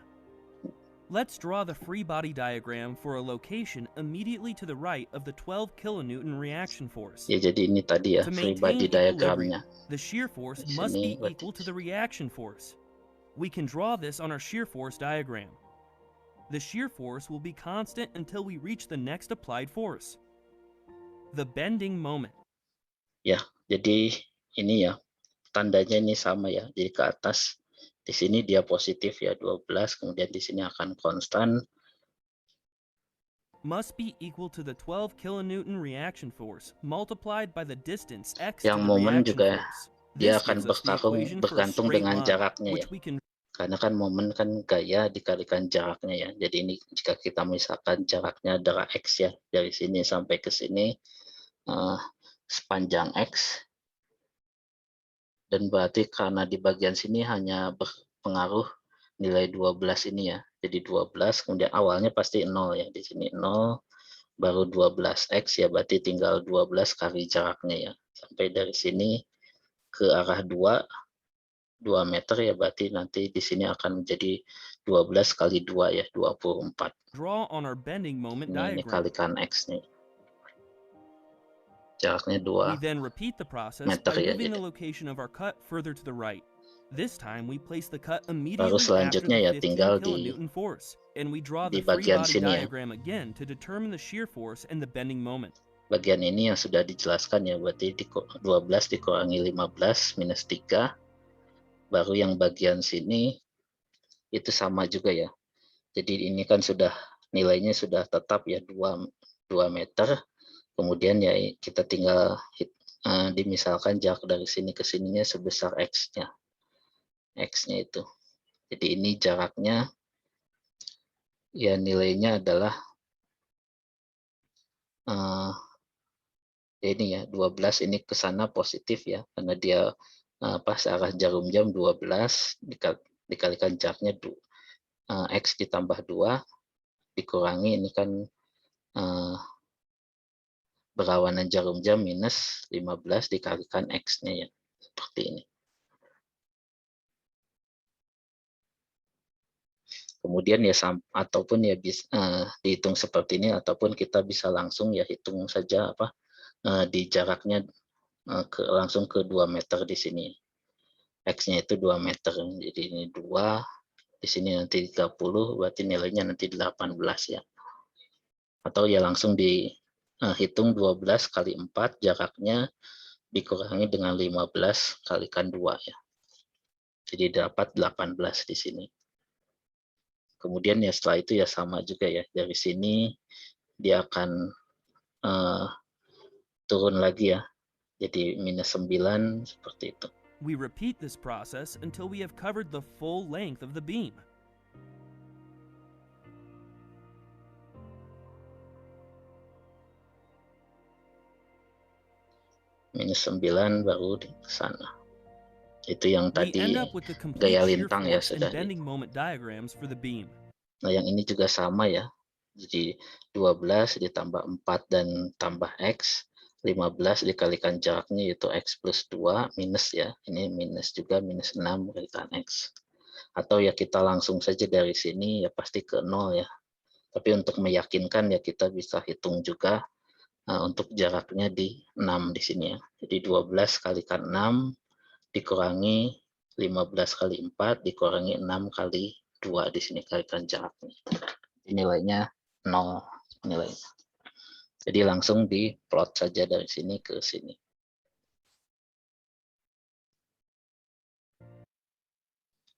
Let's draw the free body diagram for a location immediately to the right of the 12 kilonewton reaction force. Ya, jadi ini tadi ya To free maintain body diagramnya. equilibrium, the shear force Di must sini be berarti- equal to the reaction force. We can draw this on our shear force diagram. The shear force will be constant until we reach the next applied force, the bending moment. Ya, jadi ini ya tandanya ini sama ya. Jadi ke atas di sini dia positif ya 12, kemudian di sini akan konstan. Must be equal to the 12 kilonewton reaction force multiplied by the distance x Yang to the momen reaction juga force. dia This akan gives us the equation for a bergantung straight dengan line, jaraknya ya. which we can Karena kan momen kan gaya dikalikan jaraknya ya. Jadi ini jika kita misalkan jaraknya adalah x ya, dari sini sampai ke sini sepanjang x. Dan berarti karena di bagian sini hanya berpengaruh nilai 12 ini ya. Jadi 12, kemudian awalnya pasti 0 ya. Di sini 0, baru 12x ya, berarti tinggal 12 kali jaraknya ya. Sampai dari sini ke arah 2 meter ya, berarti nanti di sini akan menjadi 12 kali 2 ya, 24. draw on our bending moment Ini diagram. kalikan x nih. Jaraknya We 2 then repeat the process meter by ya. moving the Jadi location of our cut further to the right. This time we place the cut baru immediately after selanjutnya the ya 15 tinggal kilonewton force, and we draw di the free bagian body sini ya. diagram again to determine the shear force and the bending moment. Bagian ini yang sudah dijelaskan ya, berarti 12 dikurangi 15 minus 3. Baru yang bagian sini itu sama juga ya. Jadi ini kan sudah nilainya sudah tetap ya 2 meter. Kemudian ya kita tinggal dimisalkan jarak dari sini ke sininya sebesar x-nya. X-nya itu. Jadi ini jaraknya ya nilainya adalah ini ya 12, ini ke sana positif ya karena dia pas arah jarum jam 12 dikalikan jaraknya x ditambah 2 dikurangi ini kan berlawanan jarum jam minus 15 dikalikan x-nya ya, seperti ini. Kemudian ya ataupun ya bisa dihitung seperti ini, ataupun kita bisa langsung ya hitung saja apa di jaraknya langsung ke 2 meter di sini. X-nya itu 2 meter. Jadi ini 2, di sini nanti 30, berarti nilainya nanti 18 ya. Atau ya langsung dihitung 12 kali 4 jaraknya dikurangi dengan 15 kalikan 2 ya. Jadi dapat 18 di sini. Kemudian ya setelah itu ya sama juga ya, dari sini dia akan turun lagi ya, jadi minus 9 seperti itu. We repeat this process until we have covered the full length of the beam. Minus 9 baru di sana. Itu yang We tadi end up with the complete gaya shear lintang ya force and sudah. bending moment diagrams for the beam. Nah yang ini juga sama ya. Jadi 12 ditambah 4 dan tambah x, 15 dikalikan jaraknya yaitu x plus 2 minus ya. Ini minus juga, minus 6 kalikan x. Atau ya kita langsung saja dari sini ya pasti ke 0 ya. Tapi untuk meyakinkan ya kita bisa hitung juga untuk jaraknya di 6 di sini ya. Jadi 12 kalikan 6 dikurangi 15 kali 4 dikurangi 6 kali 2 di sini kalikan jaraknya. Nilainya 0 nilainya. Jadi langsung diplot saja dari sini ke sini.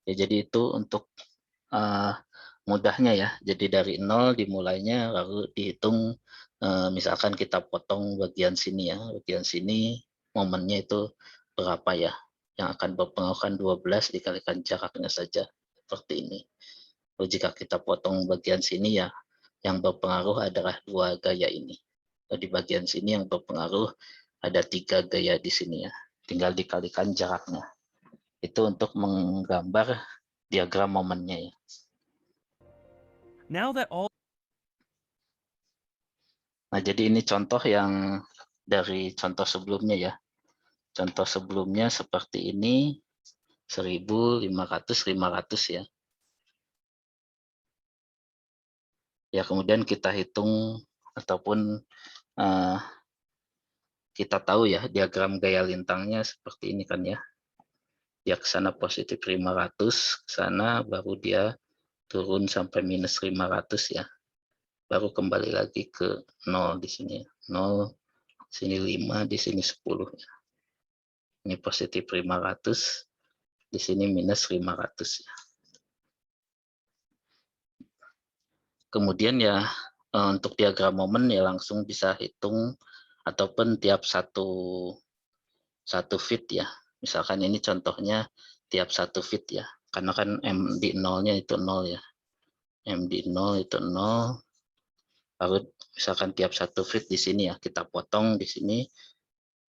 Ya, jadi itu untuk mudahnya ya. Jadi dari 0 dimulainya lalu dihitung misalkan kita potong bagian sini ya. Bagian sini momennya itu berapa ya? Yang akan berpengaruh 12 dikalikan jaraknya saja seperti ini. Lalu jika kita potong bagian sini ya, yang berpengaruh adalah 2 gaya ini. Di bagian sini yang berpengaruh ada 3 gaya di sini ya. tinggal dikalikan jaraknya. Itu untuk menggambar diagram momennya ya. Now that all Nah, jadi ini contoh yang dari contoh sebelumnya ya. Contoh sebelumnya seperti ini, 1.500, 500 ya. Ya, kemudian kita hitung ataupun kita tahu ya diagram gaya lintangnya seperti ini kan ya. Dia ke sana positif 500, ke sana baru dia turun sampai minus 500 ya. Baru kembali lagi ke 0 di sini. 0, sini 5, di sini 10 ya. Ini positif 500, di sini minus 500 ya. Kemudian ya untuk diagram momen ya langsung bisa hitung ataupun tiap satu feet ya. Misalkan ini contohnya tiap 1 feet ya. Karena kan M di 0-nya itu 0 ya. M di 0 itu 0. Lalu misalkan tiap 1 feet di sini ya, kita potong di sini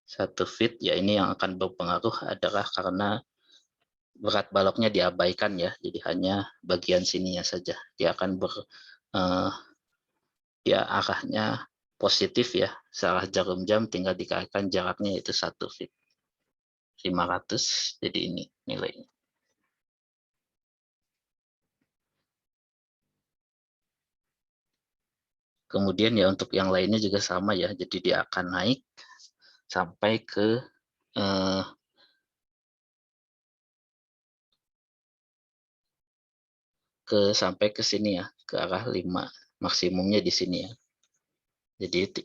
1 feet ya, ini yang akan berpengaruh adalah karena berat baloknya diabaikan ya, jadi hanya bagian sininya saja. Dia akan dia arahnya positif ya, searah jarum jam tinggal dikalikan jaraknya itu 1 feet. 500, jadi ini nilainya. Kemudian ya untuk yang lainnya juga sama ya, jadi dia akan naik sampai ke sampai ke sini ya, ke arah 5, maksimumnya di sini ya. Jadi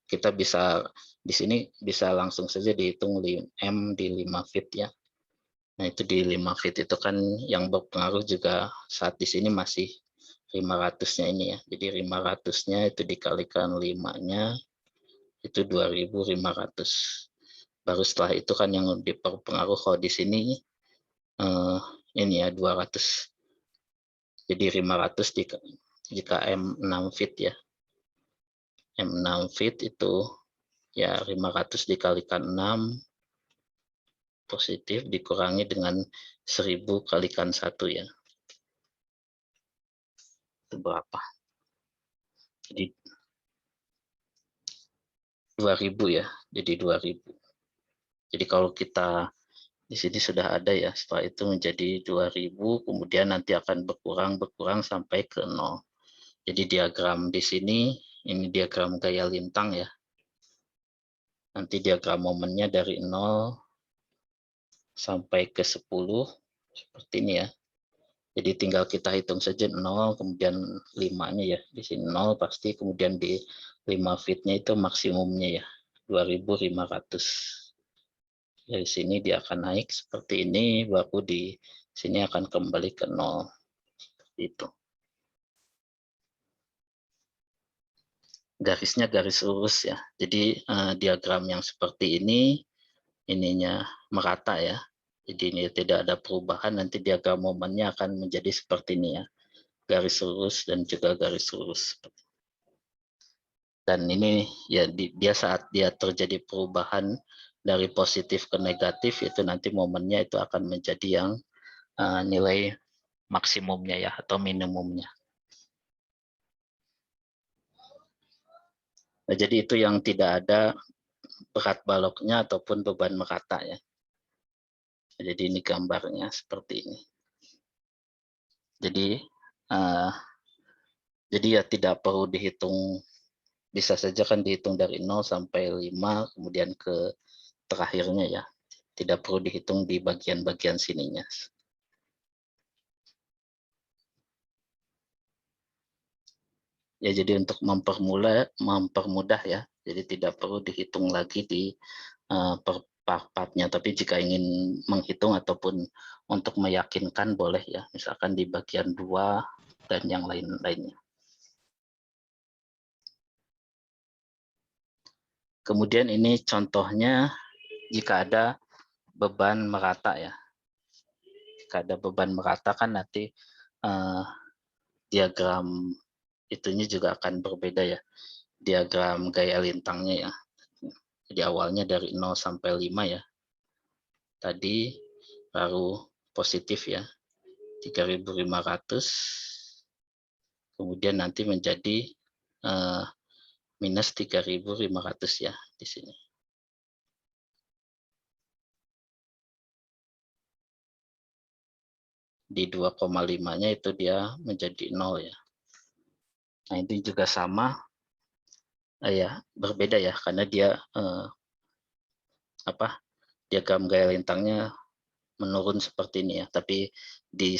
kita bisa di sini bisa langsung saja dihitung M di 5 feet ya. Nah, itu di 5 feet itu kan yang berpengaruh juga saat di sini masih 500-nya ini ya. Jadi 500-nya itu dikalikan 5-nya itu 2.500. Baru setelah itu kan yang diperpengaruh kalau di sini ini ya 200. Jadi 500 jika M 6 feet ya. M 6 feet itu ya 500 dikalikan 6 positif dikurangi dengan 1000 kalikan 1 ya. Itu berapa? Jadi 2000 ya. Jadi 2000. Jadi kalau kita di sini sudah ada ya, setelah itu menjadi 2000, kemudian nanti akan berkurang sampai ke 0. Jadi diagram di sini, ini diagram gaya lintang ya. Nanti diagram momennya dari 0 sampai ke 10, seperti ini ya. Jadi tinggal kita hitung saja 0, kemudian 5-nya ya. Di sini 0 pasti, kemudian di 5 feet-nya itu maksimumnya ya, 2.500. Dari sini dia akan naik seperti ini, baru di sini akan kembali ke 0. Seperti itu. Garisnya garis lurus ya. Jadi diagram yang seperti ini, ininya merata ya. Jadi ini tidak ada perubahan, nanti diagram momennya akan menjadi seperti ini ya. Garis lurus dan juga garis lurus. Dan ini ya dia saat dia terjadi perubahan dari positif ke negatif, itu nanti momennya itu akan menjadi yang nilai maksimumnya ya atau minimumnya. Nah, jadi itu yang tidak ada berat baloknya ataupun beban merata ya. Jadi ini gambarnya seperti ini. Jadi ya tidak perlu dihitung, bisa saja kan dihitung dari 0 sampai 5 kemudian ke terakhirnya ya. Tidak perlu dihitung di bagian-bagian sininya. Ya, jadi untuk mempermudah ya. Jadi tidak perlu dihitung lagi di per part-partnya, tapi jika ingin menghitung ataupun untuk meyakinkan boleh ya, misalkan di bagian 2 dan yang lain-lainnya. Kemudian ini contohnya jika ada beban merata ya. Jika ada beban merata kan nanti diagram itunya juga akan berbeda ya. Diagram gaya lintangnya ya. Jadi awalnya dari 0 sampai 5 ya. tadi baru positif ya, 3.500, kemudian nanti menjadi minus 3.500 ya di sini. Di 2,5-nya itu dia menjadi 0 ya. Nah, ini juga sama ya, berbeda ya karena dia diagram gaya lintangnya menurun seperti ini ya, tapi di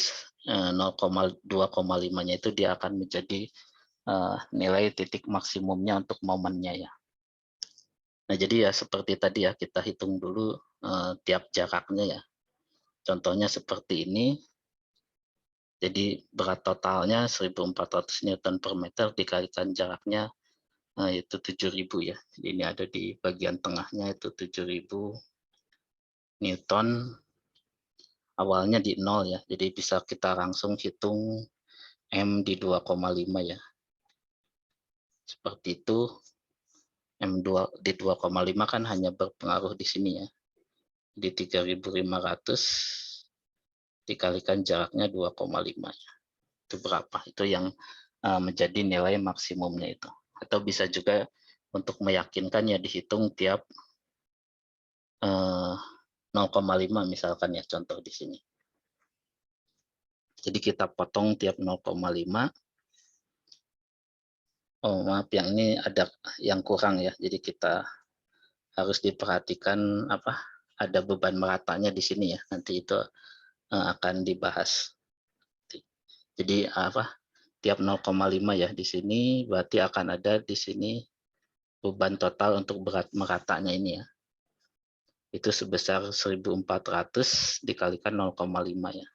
2,5-nya itu dia akan menjadi nilai titik maksimumnya untuk momennya ya. Nah, jadi ya seperti tadi ya, kita hitung dulu tiap jaraknya ya. Contohnya seperti ini. Jadi berat totalnya 1.400 Newton per meter dikalikan jaraknya itu 7.000 ya. Jadi ini ada di bagian tengahnya itu 7.000 Newton. Awalnya di 0 ya. Jadi bisa kita langsung hitung M di 2,5 ya. Seperti itu. M2 di 2,5 kan hanya berpengaruh di sini ya. Di 3.500 dikalikan jaraknya 2,5 ya. Itu berapa? Itu yang menjadi nilai maksimumnya itu. Atau bisa juga untuk meyakinkan ya dihitung tiap 0,5 misalkan ya, contoh di sini. Jadi kita potong tiap 0,5. Oh maaf, yang ini ada yang kurang ya. Jadi kita harus diperhatikan ada beban meratanya di sini ya. Nanti itu akan dibahas. Jadi tiap 0,5 ya di sini berarti akan ada di sini beban total untuk berat meratanya ini ya. Itu sebesar 1.400 dikalikan 0,5 ya.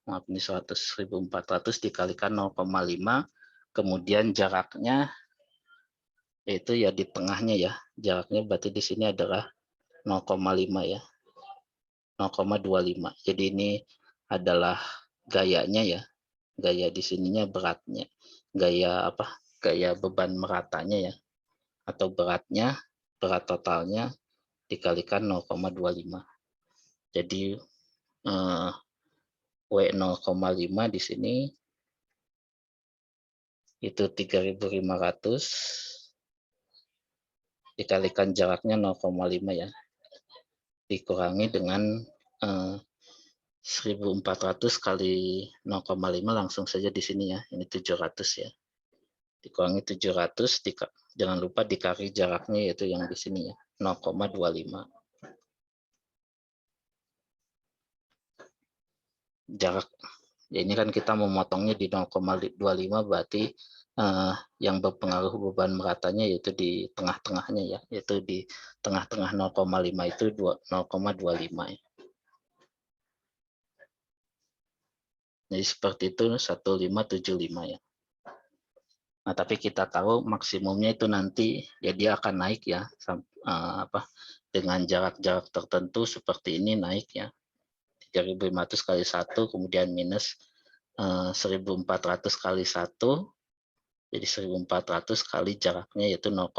Maaf, ini 1.400 dikalikan 0,5, kemudian jaraknya itu ya di tengahnya ya. Jaraknya berarti di sini adalah 0,5 ya. 0,25. Jadi ini adalah gayanya ya. Gaya di sininya beratnya. Gaya Gaya beban meratanya ya. Atau berat totalnya dikalikan 0,25. Jadi W0,5 di sini itu 3.500 dikalikan jaraknya 0,5 ya. Dikurangi dengan 1.400 kali 0,5 langsung saja di sini ya. Ini 700 ya. Dikurangi 700, jangan lupa dikali jaraknya yaitu yang di sini ya, 0,25. Jarak ya, ini kan kita memotongnya di 0,25 berarti yang berpengaruh beban meratanya yaitu di tengah-tengahnya ya, yaitu di tengah-tengah 0,5 itu 0,25 ya. Jadi seperti itu 1575 ya. Nah, tapi kita tahu maksimumnya itu nanti ya dia akan naik ya, dengan jarak-jarak tertentu seperti ini naik ya. 3.500 kali 1, kemudian minus 1.400 kali 1, jadi 1.400 kali jaraknya yaitu 0,5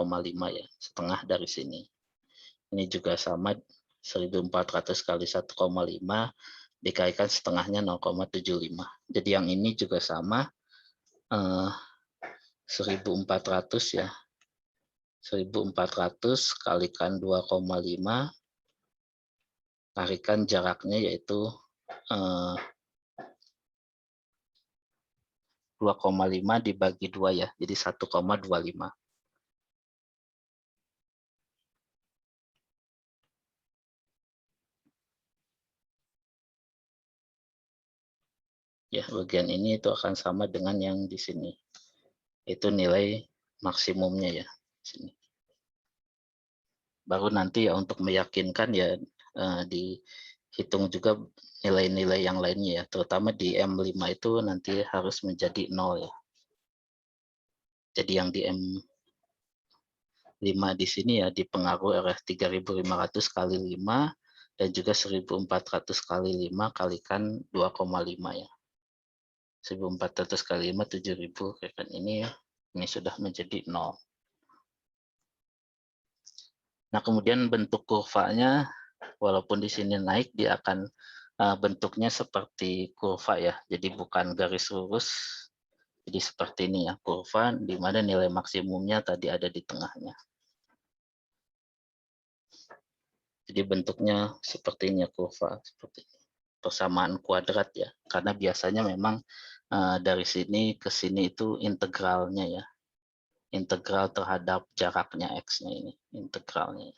ya, setengah dari sini. Ini juga sama, 1.400 kali 1,5 dikalikan setengahnya 0,75. Jadi yang ini juga sama, 1.400 ya, 1.400 kalikan 2,5 tarikan jaraknya yaitu 2,5 dibagi 2 ya, jadi 1,25. Ya, bagian ini itu akan sama dengan yang di sini. Itu nilai maksimumnya ya, sini. Baru nanti ya untuk meyakinkan ya dihitung juga nilai-nilai yang lainnya ya, terutama di M5 itu nanti harus menjadi 0 ya. Jadi yang di M5 di sini ya dipengaruhi oleh 3.500 kali 5 dan juga 1.400 kali 5 kalikan 2,5 ya. 1.400 kali 5 7.000 kan ini sudah menjadi 0. Nah, kemudian bentuk kurvanya, walaupun di sini naik, dia akan bentuknya seperti kurva ya. Jadi bukan garis lurus. Jadi seperti ini ya, kurva di mana nilai maksimumnya tadi ada di tengahnya. Jadi bentuknya seperti ini ya, kurva seperti ini. Persamaan kuadrat ya. Karena biasanya memang dari sini ke sini itu integralnya ya. Integral terhadap jaraknya X-nya ini, integralnya.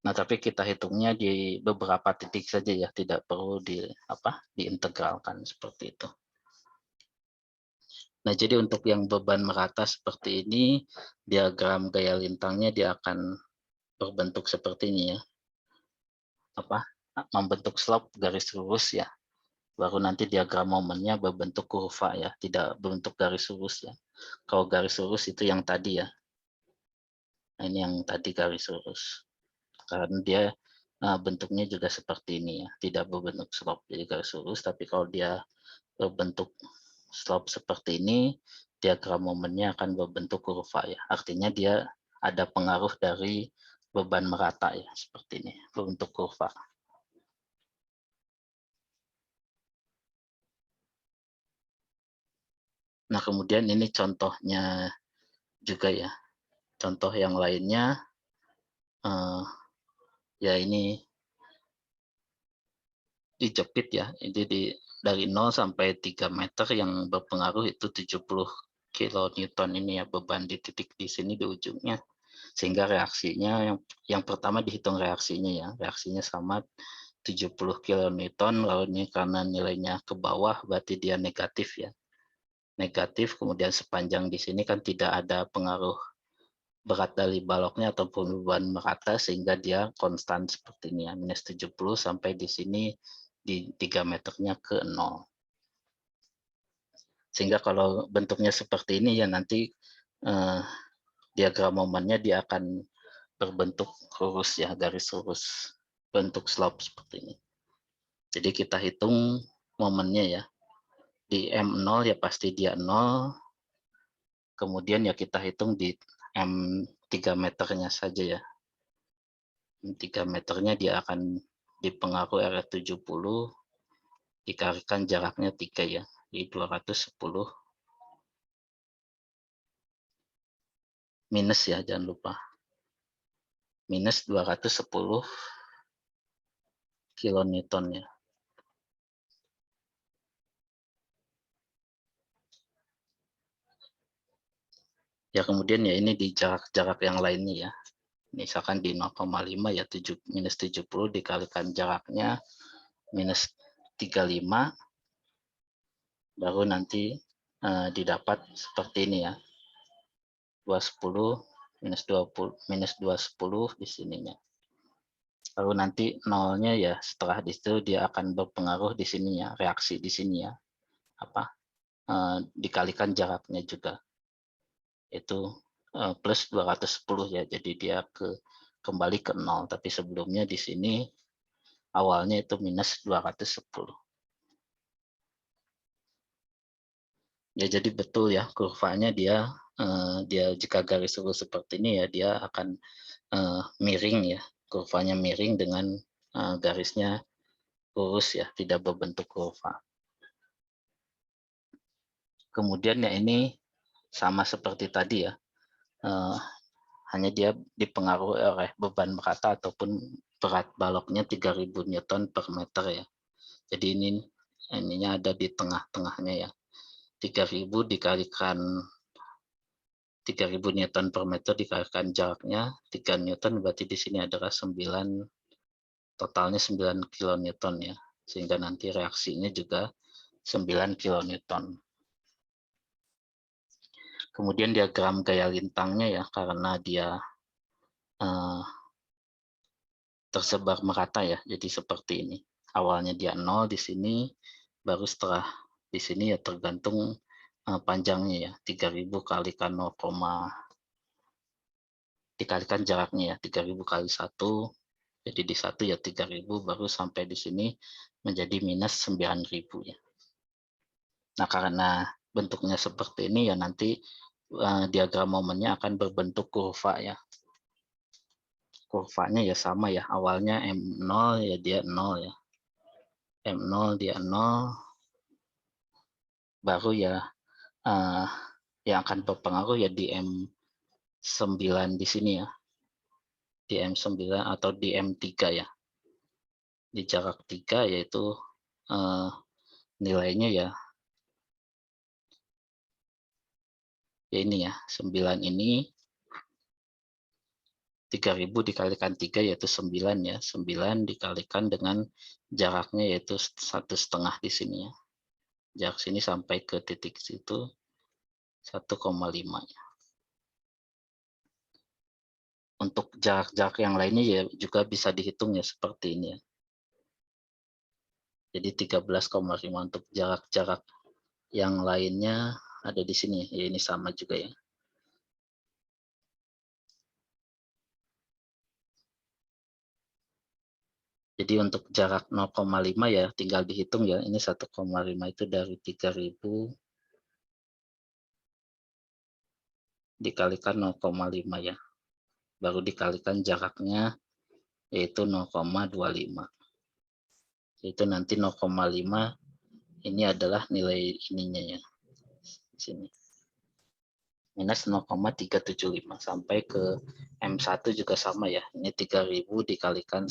Nah, tapi kita hitungnya di beberapa titik saja ya, tidak perlu diintegralkan seperti itu. Nah, jadi untuk yang beban merata seperti ini, diagram gaya lintangnya dia akan berbentuk seperti ini ya. Membentuk slope garis lurus ya. Baru nanti diagram momennya berbentuk kurva ya, tidak berbentuk garis lurus ya. Kalau garis lurus itu yang tadi ya. Nah, ini yang tadi garis lurus. Karena dia bentuknya juga seperti ini ya, tidak berbentuk slope jadi garis lurus, tapi kalau dia berbentuk slope seperti ini, diagram momennya akan berbentuk kurva ya. Artinya dia ada pengaruh dari beban merata ya, seperti ini, berbentuk kurva. Nah, kemudian ini contohnya juga ya. Contoh yang lainnya, ya ini dijepit ya. Jadi dari 0 sampai 3 meter yang berpengaruh itu 70 kilonewton ini ya, beban di titik di sini di ujungnya. Sehingga reaksinya yang pertama dihitung reaksinya ya. Reaksinya sama 70 kilonewton, lalu ini karena nilainya ke bawah berarti dia negatif ya. Negatif, kemudian sepanjang di sini kan tidak ada pengaruh berat dari baloknya ataupun beban merata sehingga dia konstan seperti ini ya, minus 70 sampai di sini di 3 meternya ke 0. Sehingga kalau bentuknya seperti ini ya nanti diagram momennya dia akan berbentuk lurus ya, garis lurus, bentuk slope seperti ini. Jadi kita hitung momennya ya. Di M0 ya pasti dia 0. Kemudian ya kita hitung di M3 meternya saja ya. 3 meternya dia akan dipengaruhi R70 dikalikan jaraknya 3 ya. Di 210 minus ya, jangan lupa. Minus 210 kilonewton ya. Ya kemudian ya ini di jarak-jarak yang lainnya ya. Misalkan di 0,5 ya minus 70 dikalikan jaraknya minus 35 baru nanti didapat seperti ini ya. 210 minus 20 minus 210 di sininya. Lalu nanti nolnya ya setelah itu dia akan berpengaruh di sininya, reaksi di sini ya. Dikalikan jaraknya juga. Itu plus 210 ya. Jadi dia kembali ke 0, tapi sebelumnya di sini awalnya itu minus 210. Ya jadi betul ya kurvanya dia jika garis lurus seperti ini ya dia akan miring ya, kurvanya miring dengan garisnya lurus ya, tidak berbentuk kurva. Kemudian ya ini sama seperti tadi ya, hanya dia dipengaruhi oleh beban merata ataupun berat baloknya 3000 Newton per meter ya. Jadi ininya ada di tengah-tengahnya ya. 3000 dikalikan 3000 Newton per meter dikalikan jaraknya 3 Newton, berarti di sini adalah 9, totalnya 9 kilonewton ya. Sehingga nanti reaksinya juga 9 kilonewton. Kemudian diagram gaya lintangnya ya, karena dia tersebar merata ya, jadi seperti ini. Awalnya dia 0 di sini, baru setelah di sini ya tergantung panjangnya ya, 3000 kalikan 0, dikalikan jaraknya ya, 3000 kali 1, jadi di 1 ya 3000, baru sampai di sini menjadi minus 9000 ya. Nah karena bentuknya seperti ini ya nanti diagram momennya akan berbentuk kurva ya. Kurvanya ya sama ya, awalnya M0 ya dia 0 ya. M0 dia 0, baru ya yang akan berpengaruh ya di M9 di sini ya. Di M9 atau di M3 ya. Di jarak 3 yaitu nilainya ya ini ya, 9 ini 3000 dikalikan 3 yaitu 9 ya. 9 dikalikan dengan jaraknya yaitu 1,5 di sini ya. Jarak sini sampai ke titik situ 1,5 ya. Untuk jarak-jarak yang lainnya ya juga bisa dihitung ya seperti ini ya. Jadi 13,5 untuk jarak-jarak yang lainnya ada di sini ya, ini sama juga ya. Jadi untuk jarak 0,5 ya tinggal dihitung ya. Ini 1,5 itu dari 3000 dikalikan 0,5 ya. Baru dikalikan jaraknya yaitu 0,25. Itu nanti 0,5 ini adalah nilai ininya ya. Sini. Minus 0,375 sampai ke M1 juga sama ya. Ini 3000 dikalikan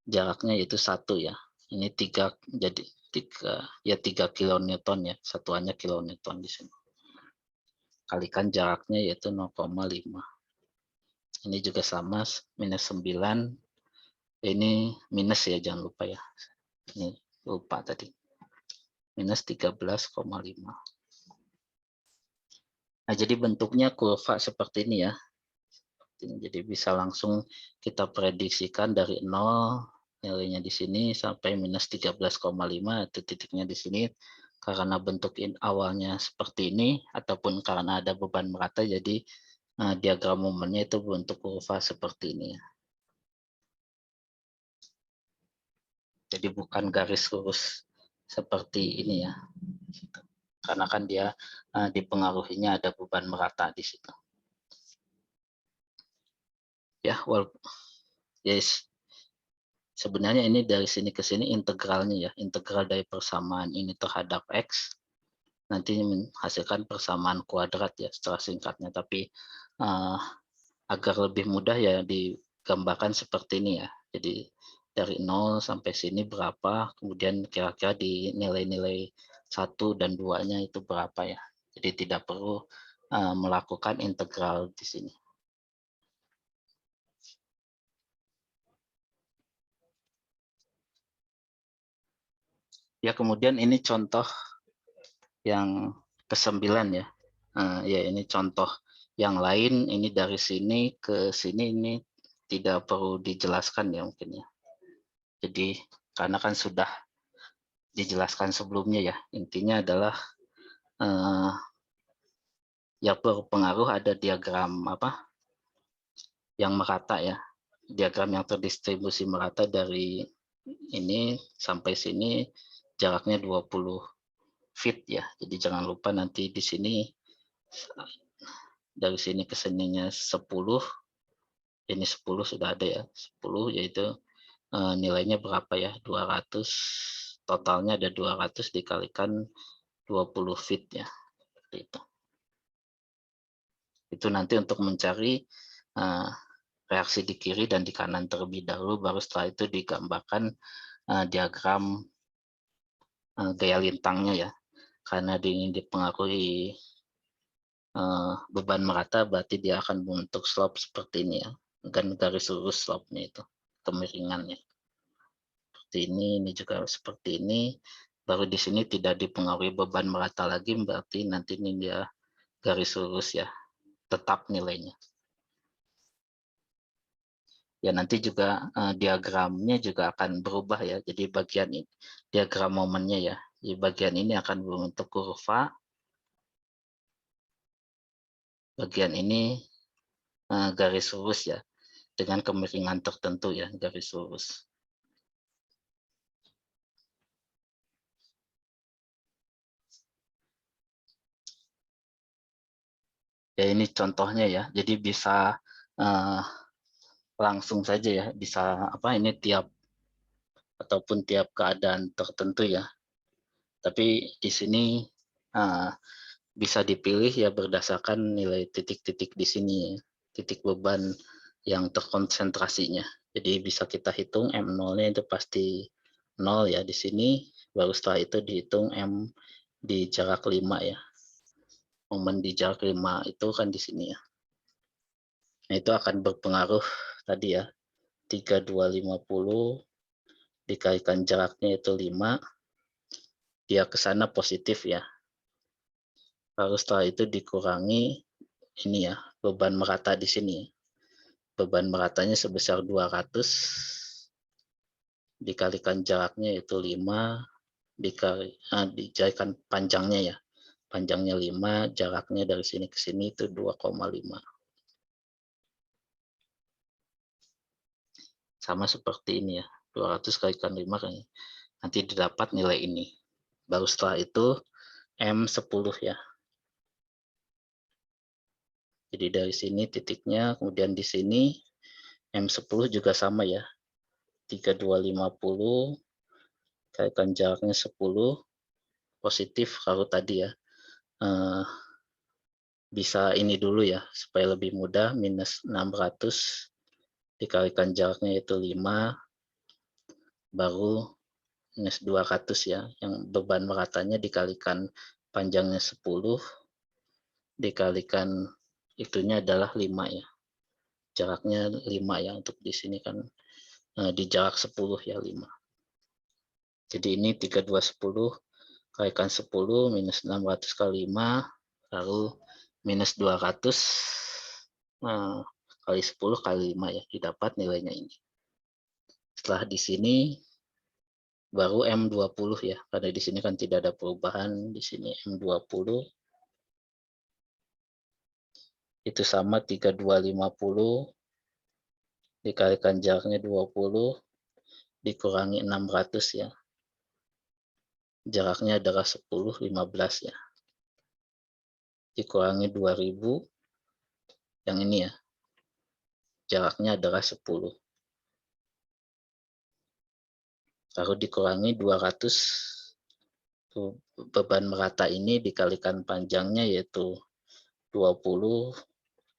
jaraknya yaitu 1 ya. Ini 3 jadi 3 kilonewton ya. Satuannya kilonewton di sini. Kalikan jaraknya yaitu 0,5. Ini juga sama minus 9. Ini minus ya, jangan lupa ya. Ini lupa tadi. Minus 13,5. Nah, jadi bentuknya kurva seperti ini ya. Jadi bisa langsung kita prediksikan dari 0 nilainya di sini sampai minus 13,5 itu titiknya di sini. Karena bentuk awalnya seperti ini ataupun karena ada beban merata, jadi diagram momennya itu bentuk kurva seperti ini ya. Jadi bukan garis lurus seperti ini ya. Karena kan dia dipengaruhinya ada beban merata di situ. Ya, yes. Sebenarnya ini dari sini ke sini integralnya ya, integral dari persamaan ini terhadap X. Nanti menghasilkan persamaan kuadrat ya secara singkatnya. Tapi agar lebih mudah ya digambarkan seperti ini ya. Jadi dari 0 sampai sini berapa, kemudian kira-kira di nilai-nilai 1 dan 2-nya itu berapa ya. Jadi tidak perlu melakukan integral di sini. Ya, kemudian ini contoh yang ke-9 ya. Ya, ini contoh yang lain, ini dari sini ke sini ini tidak perlu dijelaskan ya mungkin ya. Jadi karena kan sudah dijelaskan sebelumnya ya. Intinya adalah yang berpengaruh ada diagram apa? Yang merata ya. Diagram yang terdistribusi merata dari ini sampai sini jaraknya 20 feet ya. Jadi jangan lupa nanti di sini dari sini ke sininya 10. Ini 10 sudah ada ya. 10 yaitu nilainya berapa ya? 200. Totalnya ada 200 dikalikan 20 feet ya. Seperti itu. Itu nanti untuk mencari reaksi di kiri dan di kanan terlebih dahulu, baru setelah itu digambarkan diagram gaya lintangnya ya. Karena ini dipengaruhi beban merata, berarti dia akan membentuk slope seperti ini ya. Dan garis lurus slope-nya itu, kemiringannya. Seperti ini juga seperti ini. Baru di sini tidak dipengaruhi beban merata lagi, berarti nanti ini dia garis lurus ya, tetap nilainya. Ya, nanti juga diagramnya juga akan berubah ya. Jadi bagian ini, diagram momennya ya. Di bagian ini akan berbentuk kurva. Bagian ini garis lurus ya. Dengan kemiringan tertentu ya, garis lurus. Ya ini contohnya ya. Jadi bisa langsung saja ya, bisa ini tiap keadaan tertentu ya. Tapi di sini bisa dipilih ya berdasarkan nilai titik-titik di sini ya, titik beban yang terkonsentrasinya. Jadi bisa kita hitung M0-nya itu pasti 0 ya di sini, baru setelah itu dihitung M di jarak 5 ya. Momen di jarak 5 itu kan di sini ya. Nah, itu akan berpengaruh tadi ya, 3250 dikalikan jaraknya itu 5, dia ke sana positif ya. Lalu setelah itu dikurangi ini ya, beban merata di sini. Beban meratanya sebesar 200 dikalikan jaraknya itu 5 dikalikan panjangnya ya. Panjangnya 5, jaraknya dari sini ke sini itu 2,5. Sama seperti ini ya, 200 kalikan 5 kan. Nanti didapat nilai ini. Baru setelah itu M10 ya. Jadi dari sini titiknya, kemudian di sini M10 juga sama ya. 3250 kalikan jaraknya 10 positif kalau tadi ya. Bisa ini dulu ya supaya lebih mudah, minus 600 dikalikan jaraknya itu 5 baru minus 200 ya, yang beban meratanya dikalikan panjangnya 10 dikalikan itunya adalah 5 ya, jaraknya 5 ya, untuk di sini kan di jarak 10 ya 5. Jadi ini 3210 kalikan 10 minus 600 kali 5 lalu minus 200 kali 10 kali 5 ya, didapat nilainya ini. Setelah di sini baru M20 ya, karena di sini kan tidak ada perubahan, di sini M20 itu sama 3250 dikalikan jaraknya 20 dikurangi 600 ya. Jaraknya adalah 10, 15 ya. Dikurangi 2000 yang ini ya. Jaraknya adalah 10. Lalu dikurangi 200 beban merata ini dikalikan panjangnya yaitu 20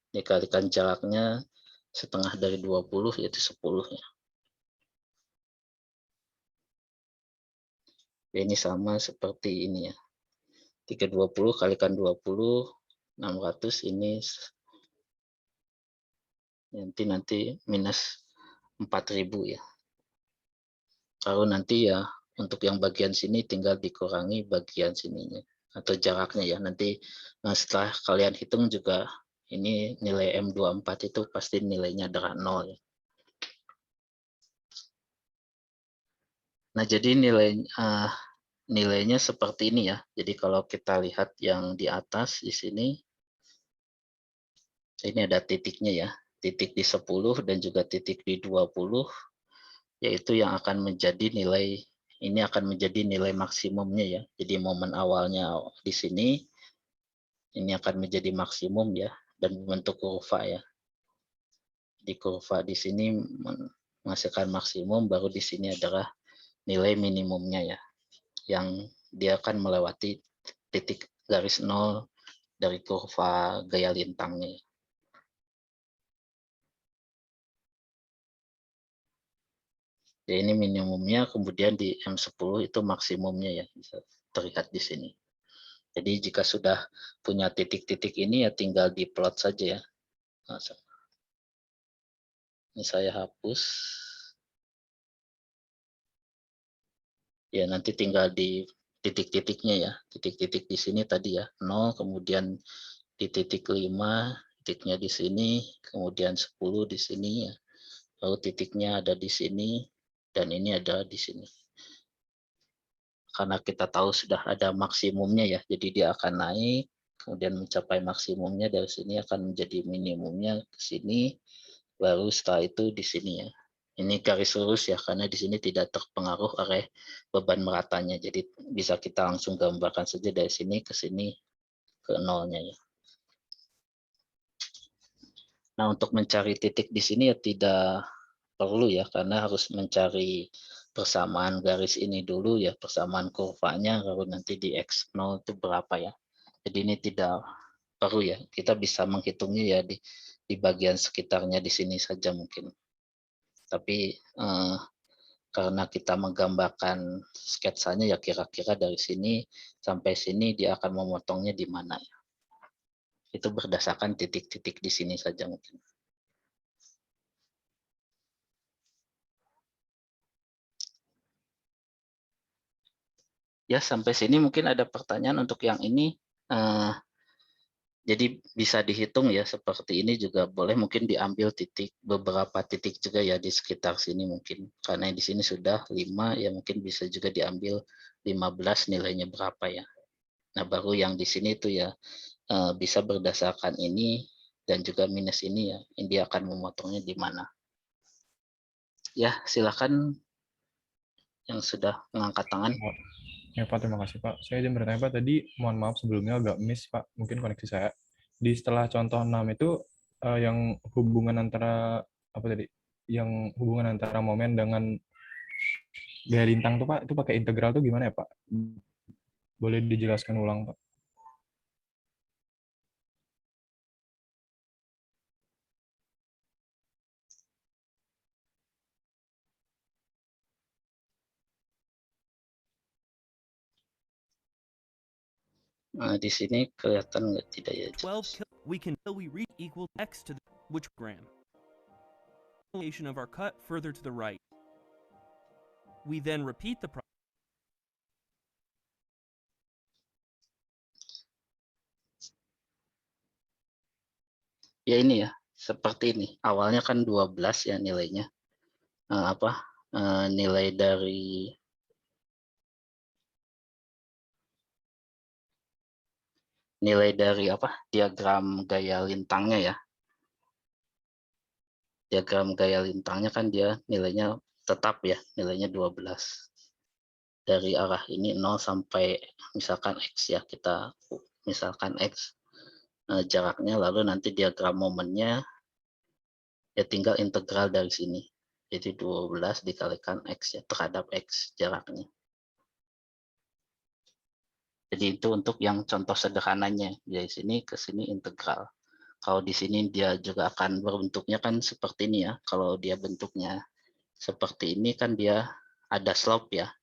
dikalikan jaraknya setengah dari 20 yaitu 10 ya. Ini sama seperti ini ya. 320 kalikan 20 600 ini nanti minus 4000 ya. Lalu nanti ya untuk yang bagian sini tinggal dikurangi bagian sininya atau jaraknya ya. Nanti setelah kalian hitung juga ini nilai M24 itu pasti nilainya adalah 0 ya. Nah, jadi nilainya seperti ini ya. Jadi kalau kita lihat yang di atas di sini, ini ada titiknya ya. Titik di 10 dan juga titik di 20, yaitu yang akan menjadi nilai, ini akan menjadi nilai maksimumnya ya. Jadi momen awalnya di sini, ini akan menjadi maksimum ya, dan membentuk kurva ya. Di kurva di sini menghasilkan maksimum, baru di sini adalah nilai minimumnya ya, yang dia akan melewati titik garis 0 dari kurva gaya lintangnya. Ya, ini minimumnya, kemudian di M10 itu maksimumnya ya, bisa terlihat di sini. Jadi jika sudah punya titik-titik ini ya tinggal diplot saja ya. Nah, ini saya hapus. Ya, nanti tinggal di titik-titiknya ya. Titik-titik di sini tadi ya, 0, kemudian di titik 5, titiknya di sini, kemudian 10 di sini ya. Lalu titiknya ada di sini, dan ini ada di sini. Karena kita tahu sudah ada maksimumnya ya, jadi dia akan naik, kemudian mencapai maksimumnya, dari sini akan menjadi minimumnya ke sini, baru setelah itu di sini ya. Ini garis lurus ya, karena di sini tidak terpengaruh oleh beban meratanya, jadi bisa kita langsung gambarkan saja dari sini ke sini ke nolnya ya. Nah, untuk mencari titik di sini ya tidak perlu ya, karena harus mencari persamaan garis ini dulu ya, persamaan kurvanya, lalu nanti di X0 itu berapa ya. Jadi ini tidak perlu ya, kita bisa menghitungnya ya di bagian sekitarnya di sini saja mungkin. Tapi karena kita menggambarkan sketsanya ya kira-kira dari sini sampai sini dia akan memotongnya di mana ya. Itu berdasarkan titik-titik di sini saja mungkin. Ya, sampai sini mungkin ada pertanyaan untuk yang ini. Jadi bisa dihitung ya, seperti ini juga boleh mungkin diambil beberapa titik juga ya di sekitar sini mungkin. Karena di sini sudah 5, ya mungkin bisa juga diambil 15 nilainya berapa ya. Nah, baru yang di sini itu ya bisa berdasarkan ini dan juga minus ini ya, ini dia akan memotongnya di mana. Ya, silakan yang sudah mengangkat tangan. Ya Pak, terima kasih Pak. Saya izin bertanya Pak, tadi mohon maaf sebelumnya agak miss Pak, mungkin koneksi saya. Di setelah contoh 6 itu yang hubungan antara apa tadi? Yang hubungan antara momen dengan gaya lintang tuh Pak, itu pakai integral tuh gimana ya Pak? Boleh dijelaskan ulang Pak? Nah, di sini kelihatan nggak tidak ya? 12 we can till we reach equal x to the which gram. Of our cut further to the right. We then repeat the process. Ya ini ya, seperti ini. Awalnya kan 12 ya nilainya. Nilai dari diagram gaya lintangnya ya. Diagram gaya lintangnya kan dia nilainya tetap ya, nilainya 12. Dari arah ini 0 sampai misalkan X ya, kita misalkan X jaraknya, lalu nanti diagram momennya ya tinggal integral dari sini. Jadi 12 dikalikan X ya, terhadap X jaraknya. Jadi itu untuk yang contoh sederhananya, dari sini ke sini integral. Kalau di sini dia juga akan berbentuknya kan seperti ini ya. Kalau dia bentuknya seperti ini kan dia ada slope ya.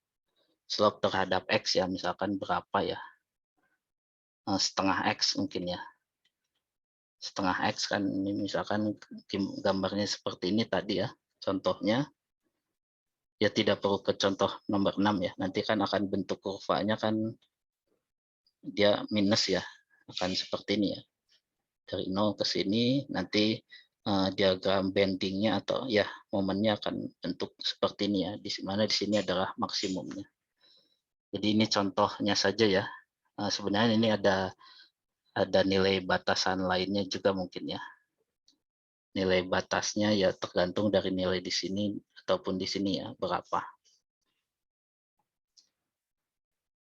Slope terhadap X ya, misalkan berapa ya. Setengah X mungkin ya. Setengah X kan ini misalkan gambarnya seperti ini tadi ya. Contohnya. Ya tidak perlu ke contoh nomor 6 ya. Nanti kan akan bentuk kurvanya kan dia minus ya, akan seperti ini ya, dari 0 ke sini nanti diagram bendingnya atau ya momennya akan bentuk seperti ini ya, di mana di sini adalah maksimumnya. Jadi ini contohnya saja ya. Sebenarnya ini ada nilai batasan lainnya juga mungkin ya. Nilai batasnya ya tergantung dari nilai di sini ataupun di sini ya berapa.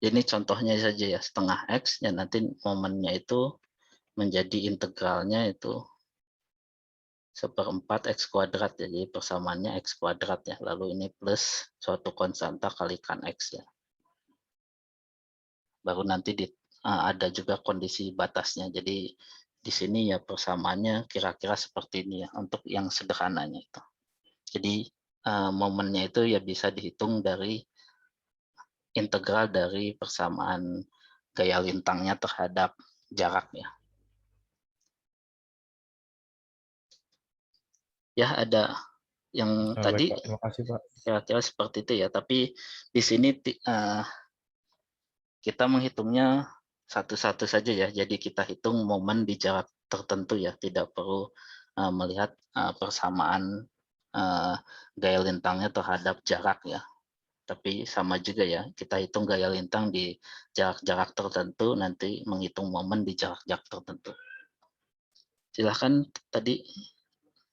Ini contohnya saja ya, setengah X, ya nanti momennya itu menjadi integralnya itu 1/4 X kuadrat ya, jadi persamaannya X kuadrat ya, lalu ini plus suatu konstanta kalikan X ya. Baru nanti ada juga kondisi batasnya, jadi di sini ya persamaannya kira-kira seperti ini ya, untuk yang sederhananya itu. Jadi momennya itu ya bisa dihitung dari integral dari persamaan gaya lintangnya terhadap jarak ya. Ya ada yang tadi Baik, Pak. Terima kasih Pak. kira-kira seperti itu ya. Tapi di sini kita menghitungnya satu-satu saja ya. Jadi kita hitung momen di jarak tertentu ya. Tidak perlu melihat persamaan gaya lintangnya terhadap jarak ya. Tapi sama juga ya, kita hitung gaya lintang di jarak-jarak tertentu, nanti menghitung momen di jarak-jarak tertentu. Silahkan tadi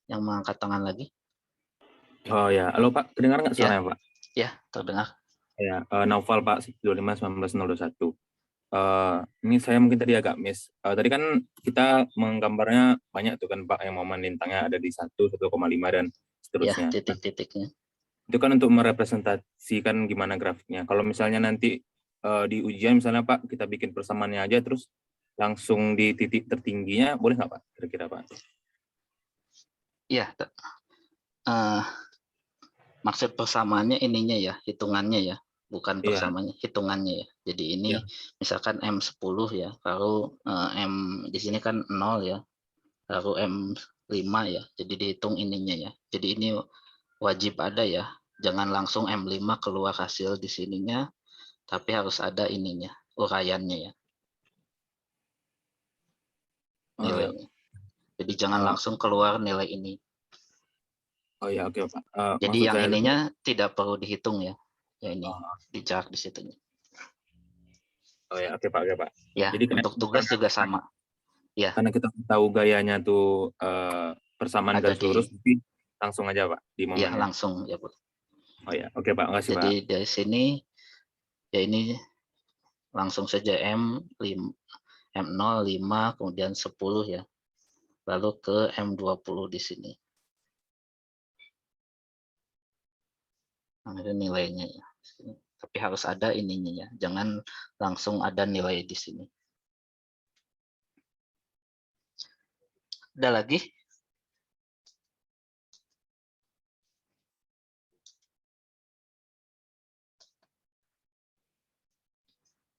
yang mengangkat tangan lagi. Oh ya, halo Pak, kedengar nggak suaranya Pak? Ya, terdengar. Ya, Naufal Pak, 25 19 021. Ini saya mungkin tadi agak miss. Tadi kan kita menggambarnya banyak tuh kan Pak, yang momen lintangnya ada di 1, 1,5 dan Ya, seterusnya. Nah, titik-titiknya. itu kan untuk merepresentasikan gimana grafiknya. Kalau misalnya nanti di ujian misalnya Pak, kita bikin persamaannya aja terus langsung di titik tertingginya, boleh nggak Pak? Kira-kira Pak? Iya, maksud persamaannya ininya ya, hitungannya ya, bukan Iya. persamaannya, hitungannya ya. Jadi ini Iya. misalkan M10 ya, lalu M di sini kan 0 ya, lalu M5 ya, jadi dihitung ininya ya. Jadi ini wajib ada ya, jangan langsung M5 keluar hasil di sininya, tapi harus ada ininya, uraiannya ya, nilainya. Jadi jangan langsung keluar nilai ini. Oh ya, oke Pak. Jadi Maksud yang saya ininya tidak perlu dihitung ya, ya ini dijarak di situnya. oh ya, oke Pak, oke Pak. Ya, Jadi untuk tugas juga sama. Ya, karena kita tahu gayanya tuh persamaan ada garis lurus, jadi langsung aja Pak di ya momennya. langsung ya, Bu. Oh ya, oke Pak, makasih Pak. Jadi dari sini ya ini langsung saja M0, 5, kemudian 10 ya. Lalu ke M20 di sini. Nah, itu nilainya ya. Tapi harus ada ininya ya. Jangan langsung ada nilai di sini. Ada lagi?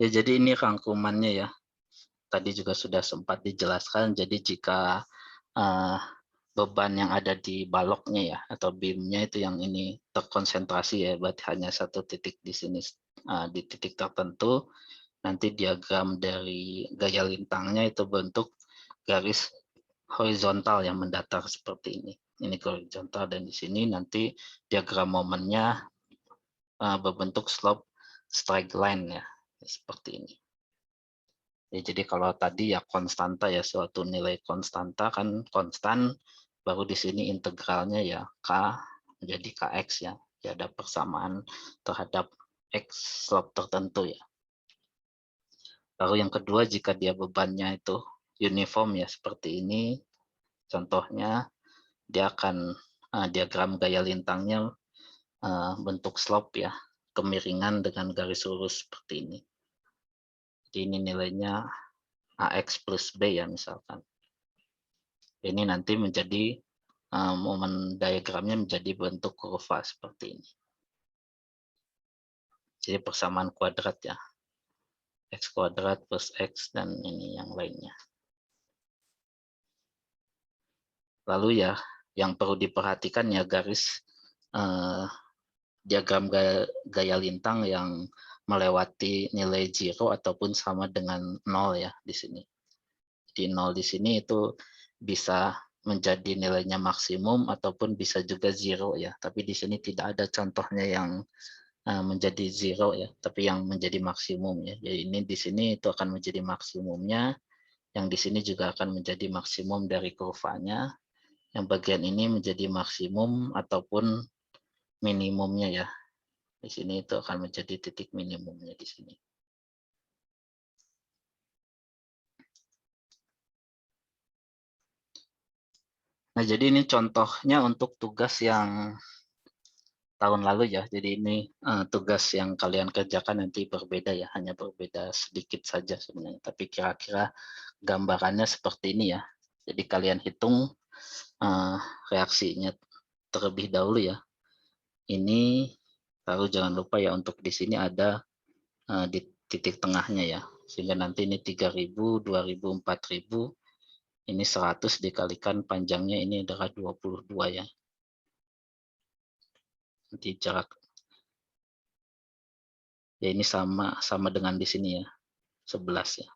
Ya, jadi ini rangkumannya ya. Tadi juga sudah sempat dijelaskan. Jadi jika beban yang ada di baloknya ya, atau beamnya itu yang ini terkonsentrasi ya, berarti hanya satu titik di sini, di titik tertentu, nanti diagram dari gaya lintangnya itu bentuk garis horizontal yang mendatar seperti ini. Ini horizontal, dan di sini nanti diagram momennya berbentuk slope straight line ya, seperti ini. Ya, jadi kalau tadi ya konstanta ya, suatu nilai konstanta kan konstan, baru di sini integralnya ya K menjadi Kx ya. Ya ada persamaan terhadap X slope tertentu ya. Lalu yang kedua, jika dia bebannya itu uniform ya seperti ini, contohnya dia akan diagram gaya lintangnya bentuk slope ya, kemiringan dengan garis lurus seperti ini. Jadi ini nilainya AX plus B ya misalkan. Ini nanti menjadi momen diagramnya menjadi bentuk kurva seperti ini. Jadi persamaan kuadrat ya. X kuadrat plus X dan ini yang lainnya. Lalu ya, yang perlu diperhatikan ya garis diagram gaya lintang yang melewati nilai 0 ataupun sama dengan 0 ya di sini. Di 0 di sini itu bisa menjadi nilainya maksimum ataupun bisa juga 0 ya. Tapi di sini tidak ada contohnya yang menjadi 0 ya, tapi yang menjadi maksimum ya. Jadi ini di sini itu akan menjadi maksimumnya, yang di sini juga akan menjadi maksimum dari kurvanya. Yang bagian ini menjadi maksimum ataupun minimumnya ya. Di sini itu akan menjadi titik minimumnya di sini. Nah, jadi ini contohnya untuk tugas yang tahun lalu ya. Jadi ini tugas yang kalian kerjakan nanti berbeda ya, hanya berbeda sedikit saja sebenarnya. Tapi kira-kira gambarannya seperti ini ya. Jadi kalian hitung reaksinya terlebih dahulu ya. Ini lalu jangan lupa ya untuk di sini ada di titik tengahnya ya. Sehingga nanti ini 3000, 2000, 4000. Ini 100 dikalikan panjangnya ini adalah 22 ya. Nanti jarak. Ya ini sama dengan di sini ya. 11 ya.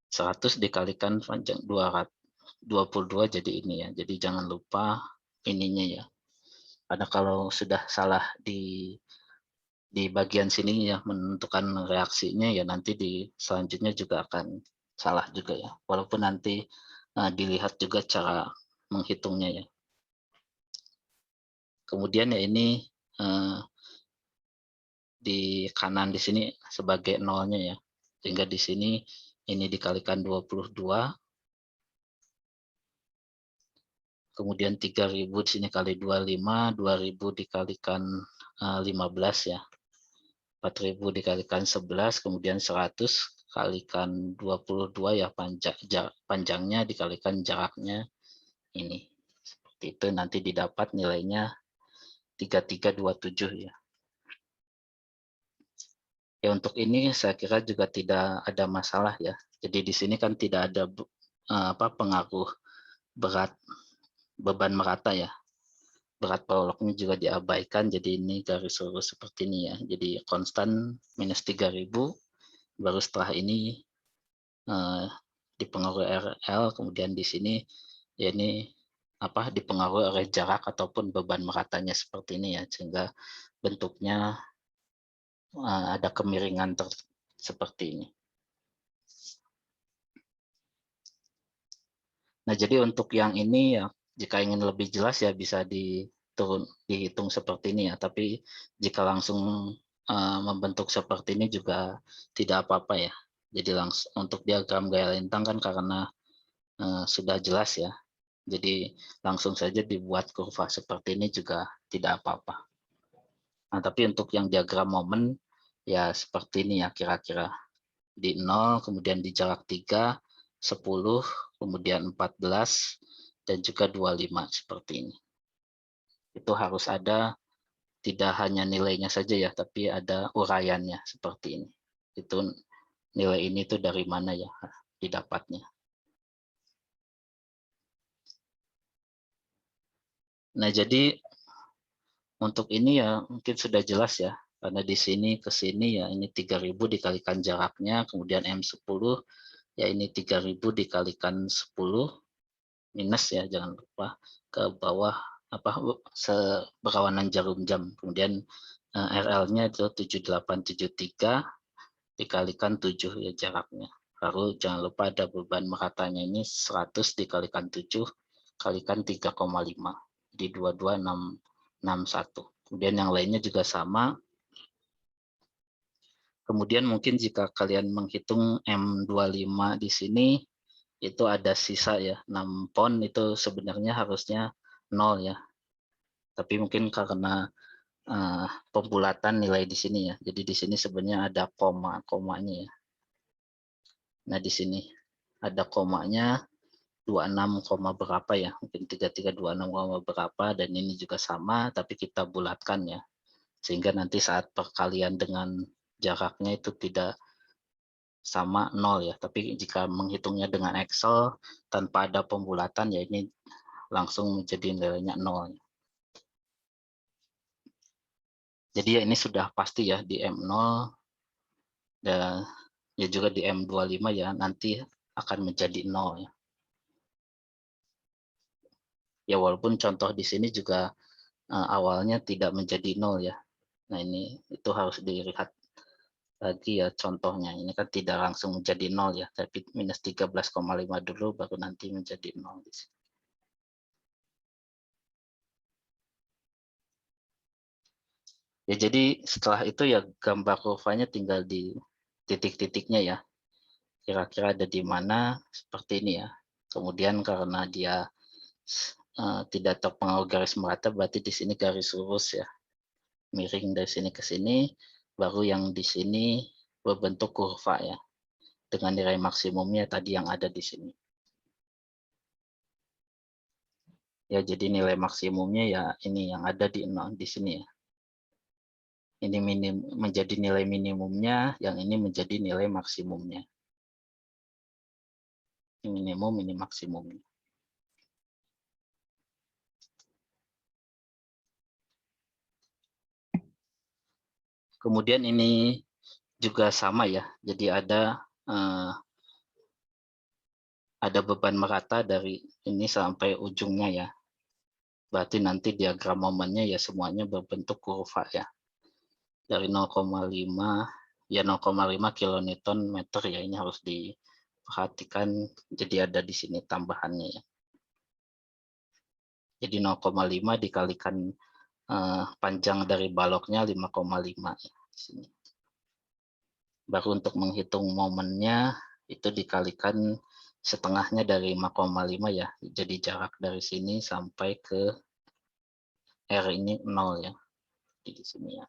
100 dikalikan panjang 22 jadi ini ya. Jadi jangan lupa ininya ya. Karena kalau sudah salah di bagian sini ya menentukan reaksinya ya, nanti di selanjutnya juga akan salah juga ya. Walaupun nanti dilihat juga cara menghitungnya ya. Kemudian ya ini di kanan di sini sebagai nolnya ya. Sehingga di sini ini dikalikan 22. Kemudian 3.000 di sini kali 25, 2.000 dikalikan 15 ya. 4.000 dikalikan 11, kemudian 100 kalikan 22 ya, panjangnya dikalikan jaraknya ini. Seperti itu nanti didapat nilainya 3327 ya. Ya untuk ini saya kira juga tidak ada masalah ya. Jadi di sini kan tidak ada pengaruh berat beban merata ya. Berat prolognya juga diabaikan, jadi ini garis lurus seperti ini ya. Jadi konstan minus 3.000, baru setelah ini dipengaruhi RL, kemudian di sini ya ini dipengaruhi oleh jarak ataupun beban meratanya seperti ini ya, sehingga bentuknya ada kemiringan seperti ini. Nah, jadi untuk yang ini ya, jika ingin lebih jelas ya bisa dihitung seperti ini ya. Tapi jika langsung membentuk seperti ini juga tidak apa-apa ya. Jadi langsung untuk diagram gaya lintang kan karena sudah jelas ya. Jadi langsung saja dibuat kurva seperti ini juga tidak apa-apa. Nah, tapi untuk yang diagram momen ya seperti ini ya kira-kira. Di 0, kemudian di jarak 3, 10, kemudian 14, dan juga 25 seperti ini. Itu harus ada tidak hanya nilainya saja ya, tapi ada uraiannya seperti ini. Itu nilai ini tuh dari mana ya didapatnya. Nah, jadi untuk ini ya mungkin sudah jelas ya, karena di sini ke sini ya ini 3.000 dikalikan jaraknya, kemudian M10 ya ini 3.000 dikalikan 10 minus ya, jangan lupa ke bawah berlawanan jarum jam. Kemudian RL-nya itu 7873 dikalikan 7 ya jaraknya. Lalu jangan lupa ada beban meratanya ini 100 dikalikan 7 kalikan 3,5. Di 22661. Kemudian yang lainnya juga sama. Kemudian mungkin jika kalian menghitung M25 di sini itu ada sisa ya 6 pon, itu sebenarnya harusnya 0 ya. Tapi mungkin karena pembulatan nilai di sini ya. Jadi di sini sebenarnya ada komanya ya. Nah, di sini ada komanya 26, berapa ya? Mungkin 3326, berapa, dan ini juga sama tapi kita bulatkan ya. Sehingga nanti saat perkalian dengan jaraknya itu tidak sama 0 ya. Tapi jika menghitungnya dengan Excel tanpa ada pembulatan ya ini langsung menjadi nilainya 0. Jadi ya ini sudah pasti ya di M0 dan ya juga di M25 ya nanti akan menjadi 0 ya. Ya walaupun contoh di sini juga awalnya tidak menjadi 0 ya. Nah ini itu harus dilihat lagi ya contohnya. Ini kan tidak langsung menjadi 0 ya, tapi minus 13,5 dulu baru nanti menjadi 0 di sini. Ya jadi setelah itu ya gambar kurvanya tinggal di titik-titiknya ya. Kira-kira ada di mana seperti ini ya. Kemudian karena dia tidak terpengaruh garis merata, berarti di sini garis lurus ya. Miring dari sini ke sini, baru yang di sini berbentuk kurva ya. Dengan nilai maksimumnya tadi yang ada di sini. Ya, jadi nilai maksimumnya ya ini yang ada di sini ya. Ini menjadi nilai minimumnya, yang ini menjadi nilai maksimumnya. Ini minimum, ini maksimumnya. Kemudian ini juga sama ya. Jadi ada beban merata dari ini sampai ujungnya ya. Berarti nanti diagram momennya ya semuanya berbentuk kurva ya. Dari 0,5 ya 0,5 kilonewton meter ya, ini harus diperhatikan. Jadi ada di sini tambahannya ya. Jadi 0,5 dikalikan panjang dari baloknya 5,5 ya. Di sini. Baru untuk menghitung momennya itu dikalikan setengahnya dari 5,5 ya. Jadi jarak dari sini sampai ke R ini 0 ya. Di sini ya.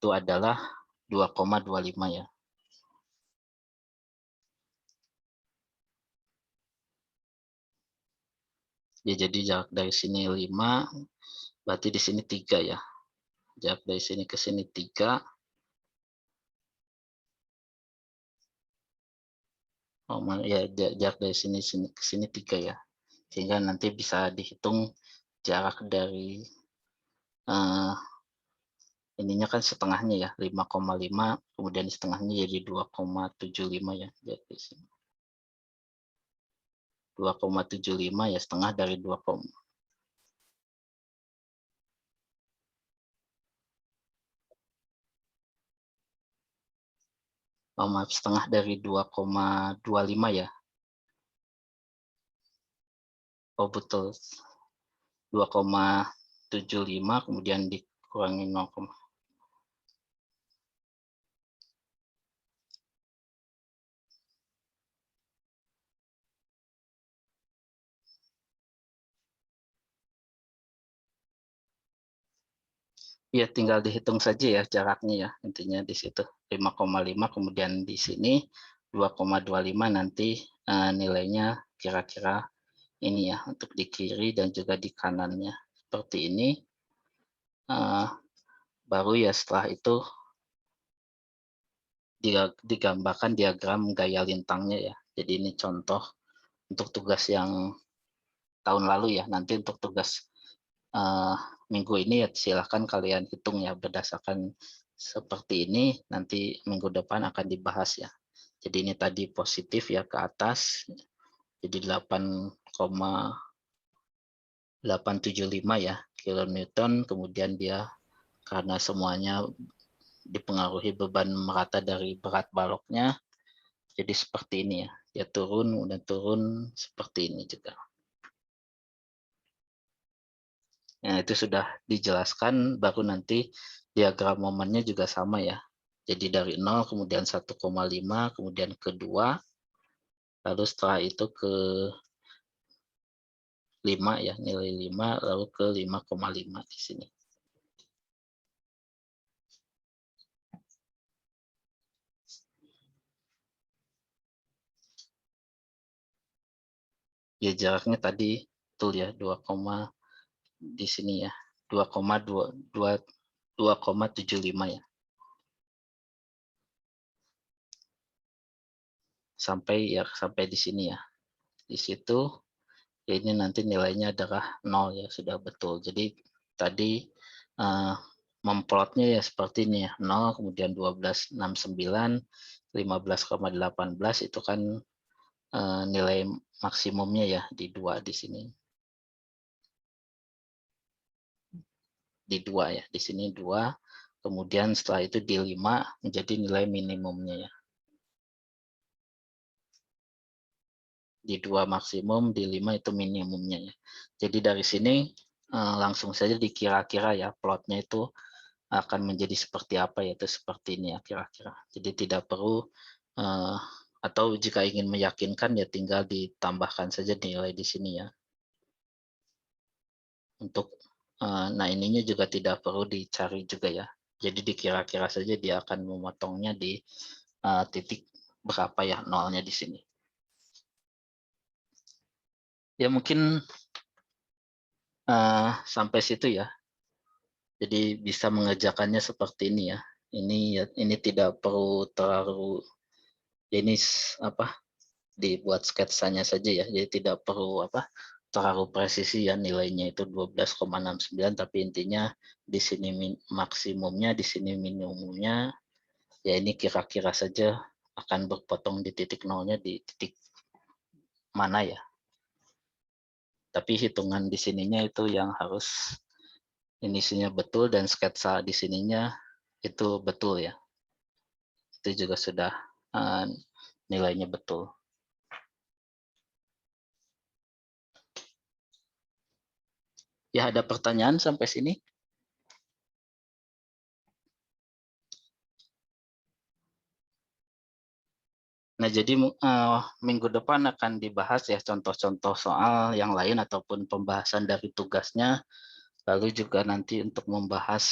Itu adalah 2,25 ya. Ya, jadi jarak dari sini 5, berarti di sini 3 ya. Jarak dari sini ke sini 3. Ya, jarak dari sini ke sini 3 ya. Sehingga nanti bisa dihitung jarak dari ininya kan setengahnya ya, 5,5, kemudian setengahnya jadi 2,75 ya. Jadi 2,75 ya, setengah dari 2, maaf, setengah dari 2,25 ya. Oh betul, 2,75 kemudian dikurangi 0, ya tinggal dihitung saja ya jaraknya ya, intinya di situ 5,5, kemudian di sini 2,25, nanti nilainya kira-kira ini ya untuk di kiri dan juga di kanannya seperti ini. Baru ya setelah itu digambarkan diagram gaya lintangnya ya. Jadi ini contoh untuk tugas yang tahun lalu ya. Nanti untuk tugas minggu ini ya silahkan kalian hitung ya berdasarkan seperti ini. Nanti minggu depan akan dibahas ya. Jadi ini tadi positif ya ke atas. Jadi 8,875 ya kilonewton. Kemudian dia karena semuanya dipengaruhi beban merata dari berat baloknya, jadi seperti ini ya. Dia turun, udah turun seperti ini juga. Nah, itu sudah dijelaskan, baru nanti diagram momennya juga sama ya. Jadi dari 0, kemudian 1,5, kemudian ke 2, lalu setelah itu ke 5 ya, nilai 5, lalu ke 5,5 di sini. Ya jaraknya tadi betul ya, 2, di sini ya, 2,75 ya. Sampai di sini ya. Di situ ya ini nanti nilainya adalah 0 ya, sudah betul. Jadi tadi memplotnya ya seperti ini ya, 0 kemudian 12,69, 15,18 itu kan nilai maksimumnya ya di 2 di sini. Di 2 ya, di sini 2, kemudian setelah itu di 5 menjadi nilai minimumnya ya. Di 2 maksimum, di 5 itu minimumnya ya. Jadi dari sini langsung saja dikira-kira ya plotnya itu akan menjadi seperti apa, yaitu seperti ini ya kira-kira. Jadi tidak perlu atau jika ingin meyakinkan ya tinggal ditambahkan saja nilai di sini ya. Untuk nah ininya juga tidak perlu dicari juga ya. Jadi dikira-kira saja dia akan memotongnya di titik berapa ya nolnya di sini. Ya mungkin sampai situ ya. Jadi bisa mengerjakannya seperti ini ya. Ini tidak perlu terlalu, ini dibuat sketsanya saja ya. Jadi tidak perlu terlalu presisi ya, nilainya itu 12,69, tapi intinya di sini maksimumnya, di sini minimumnya. Ya ini kira-kira saja akan berpotong di titik nolnya di titik mana ya. Tapi hitungan di sininya itu yang harus inisinya betul dan sketsa di sininya itu betul ya. Itu juga sudah nilainya betul. Ya ada pertanyaan sampai sini? Nah, jadi minggu depan akan dibahas ya contoh-contoh soal yang lain ataupun pembahasan dari tugasnya. Lalu juga nanti untuk membahas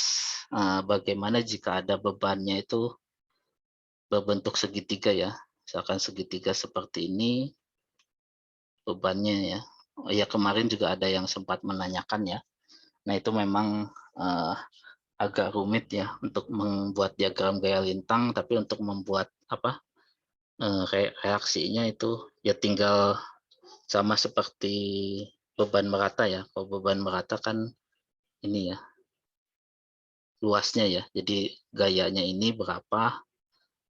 bagaimana jika ada bebannya itu berbentuk segitiga ya. Misalkan segitiga seperti ini bebannya ya. Oh ya, kemarin juga ada yang sempat menanyakan ya. Nah, itu memang agak rumit ya untuk membuat diagram gaya lintang, tapi untuk membuat reaksinya itu ya tinggal sama seperti beban merata ya. Kalau beban merata kan ini ya luasnya ya. Jadi gayanya ini berapa,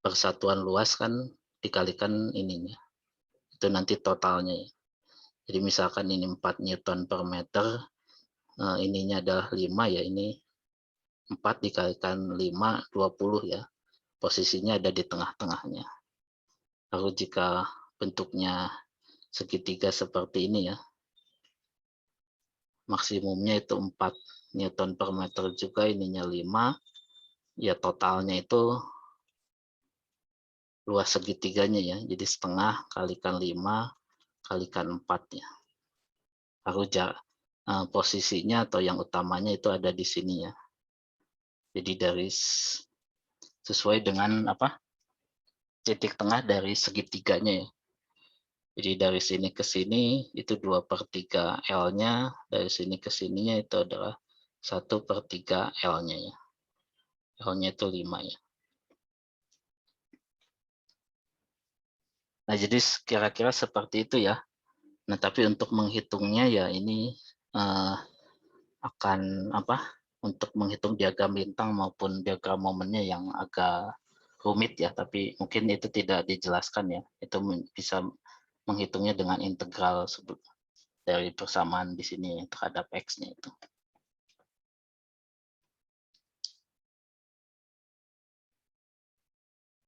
persatuan luas kan dikalikan ininya. Itu nanti totalnya ya. Jadi misalkan ini 4 Newton per meter, ininya adalah 5 ya, ini 4 dikalikan 5, 20 ya. Posisinya ada di tengah-tengahnya. Lalu jika bentuknya segitiga seperti ini ya, maksimumnya itu 4 Newton per meter juga, ininya 5, ya totalnya itu luas segitiganya ya, jadi setengah kalikan 5 kalikan 4 ya. Lalu posisinya atau yang utamanya itu ada di sini ya. Jadi dari sesuai dengan titik tengah dari segitiganya ya. Jadi dari sini ke sini itu 2/3 L-nya, dari sini ke sininya itu adalah 1/3 L-nya ya. L-nya itu 5 ya. Nah, jadi kira-kira seperti itu ya. Nah, tapi untuk menghitungnya ya ini akan untuk menghitung diagram lintang maupun diagram momennya yang agak rumit ya, tapi mungkin itu tidak dijelaskan ya. Itu bisa menghitungnya dengan integral dari persamaan di sini terhadap X-nya itu.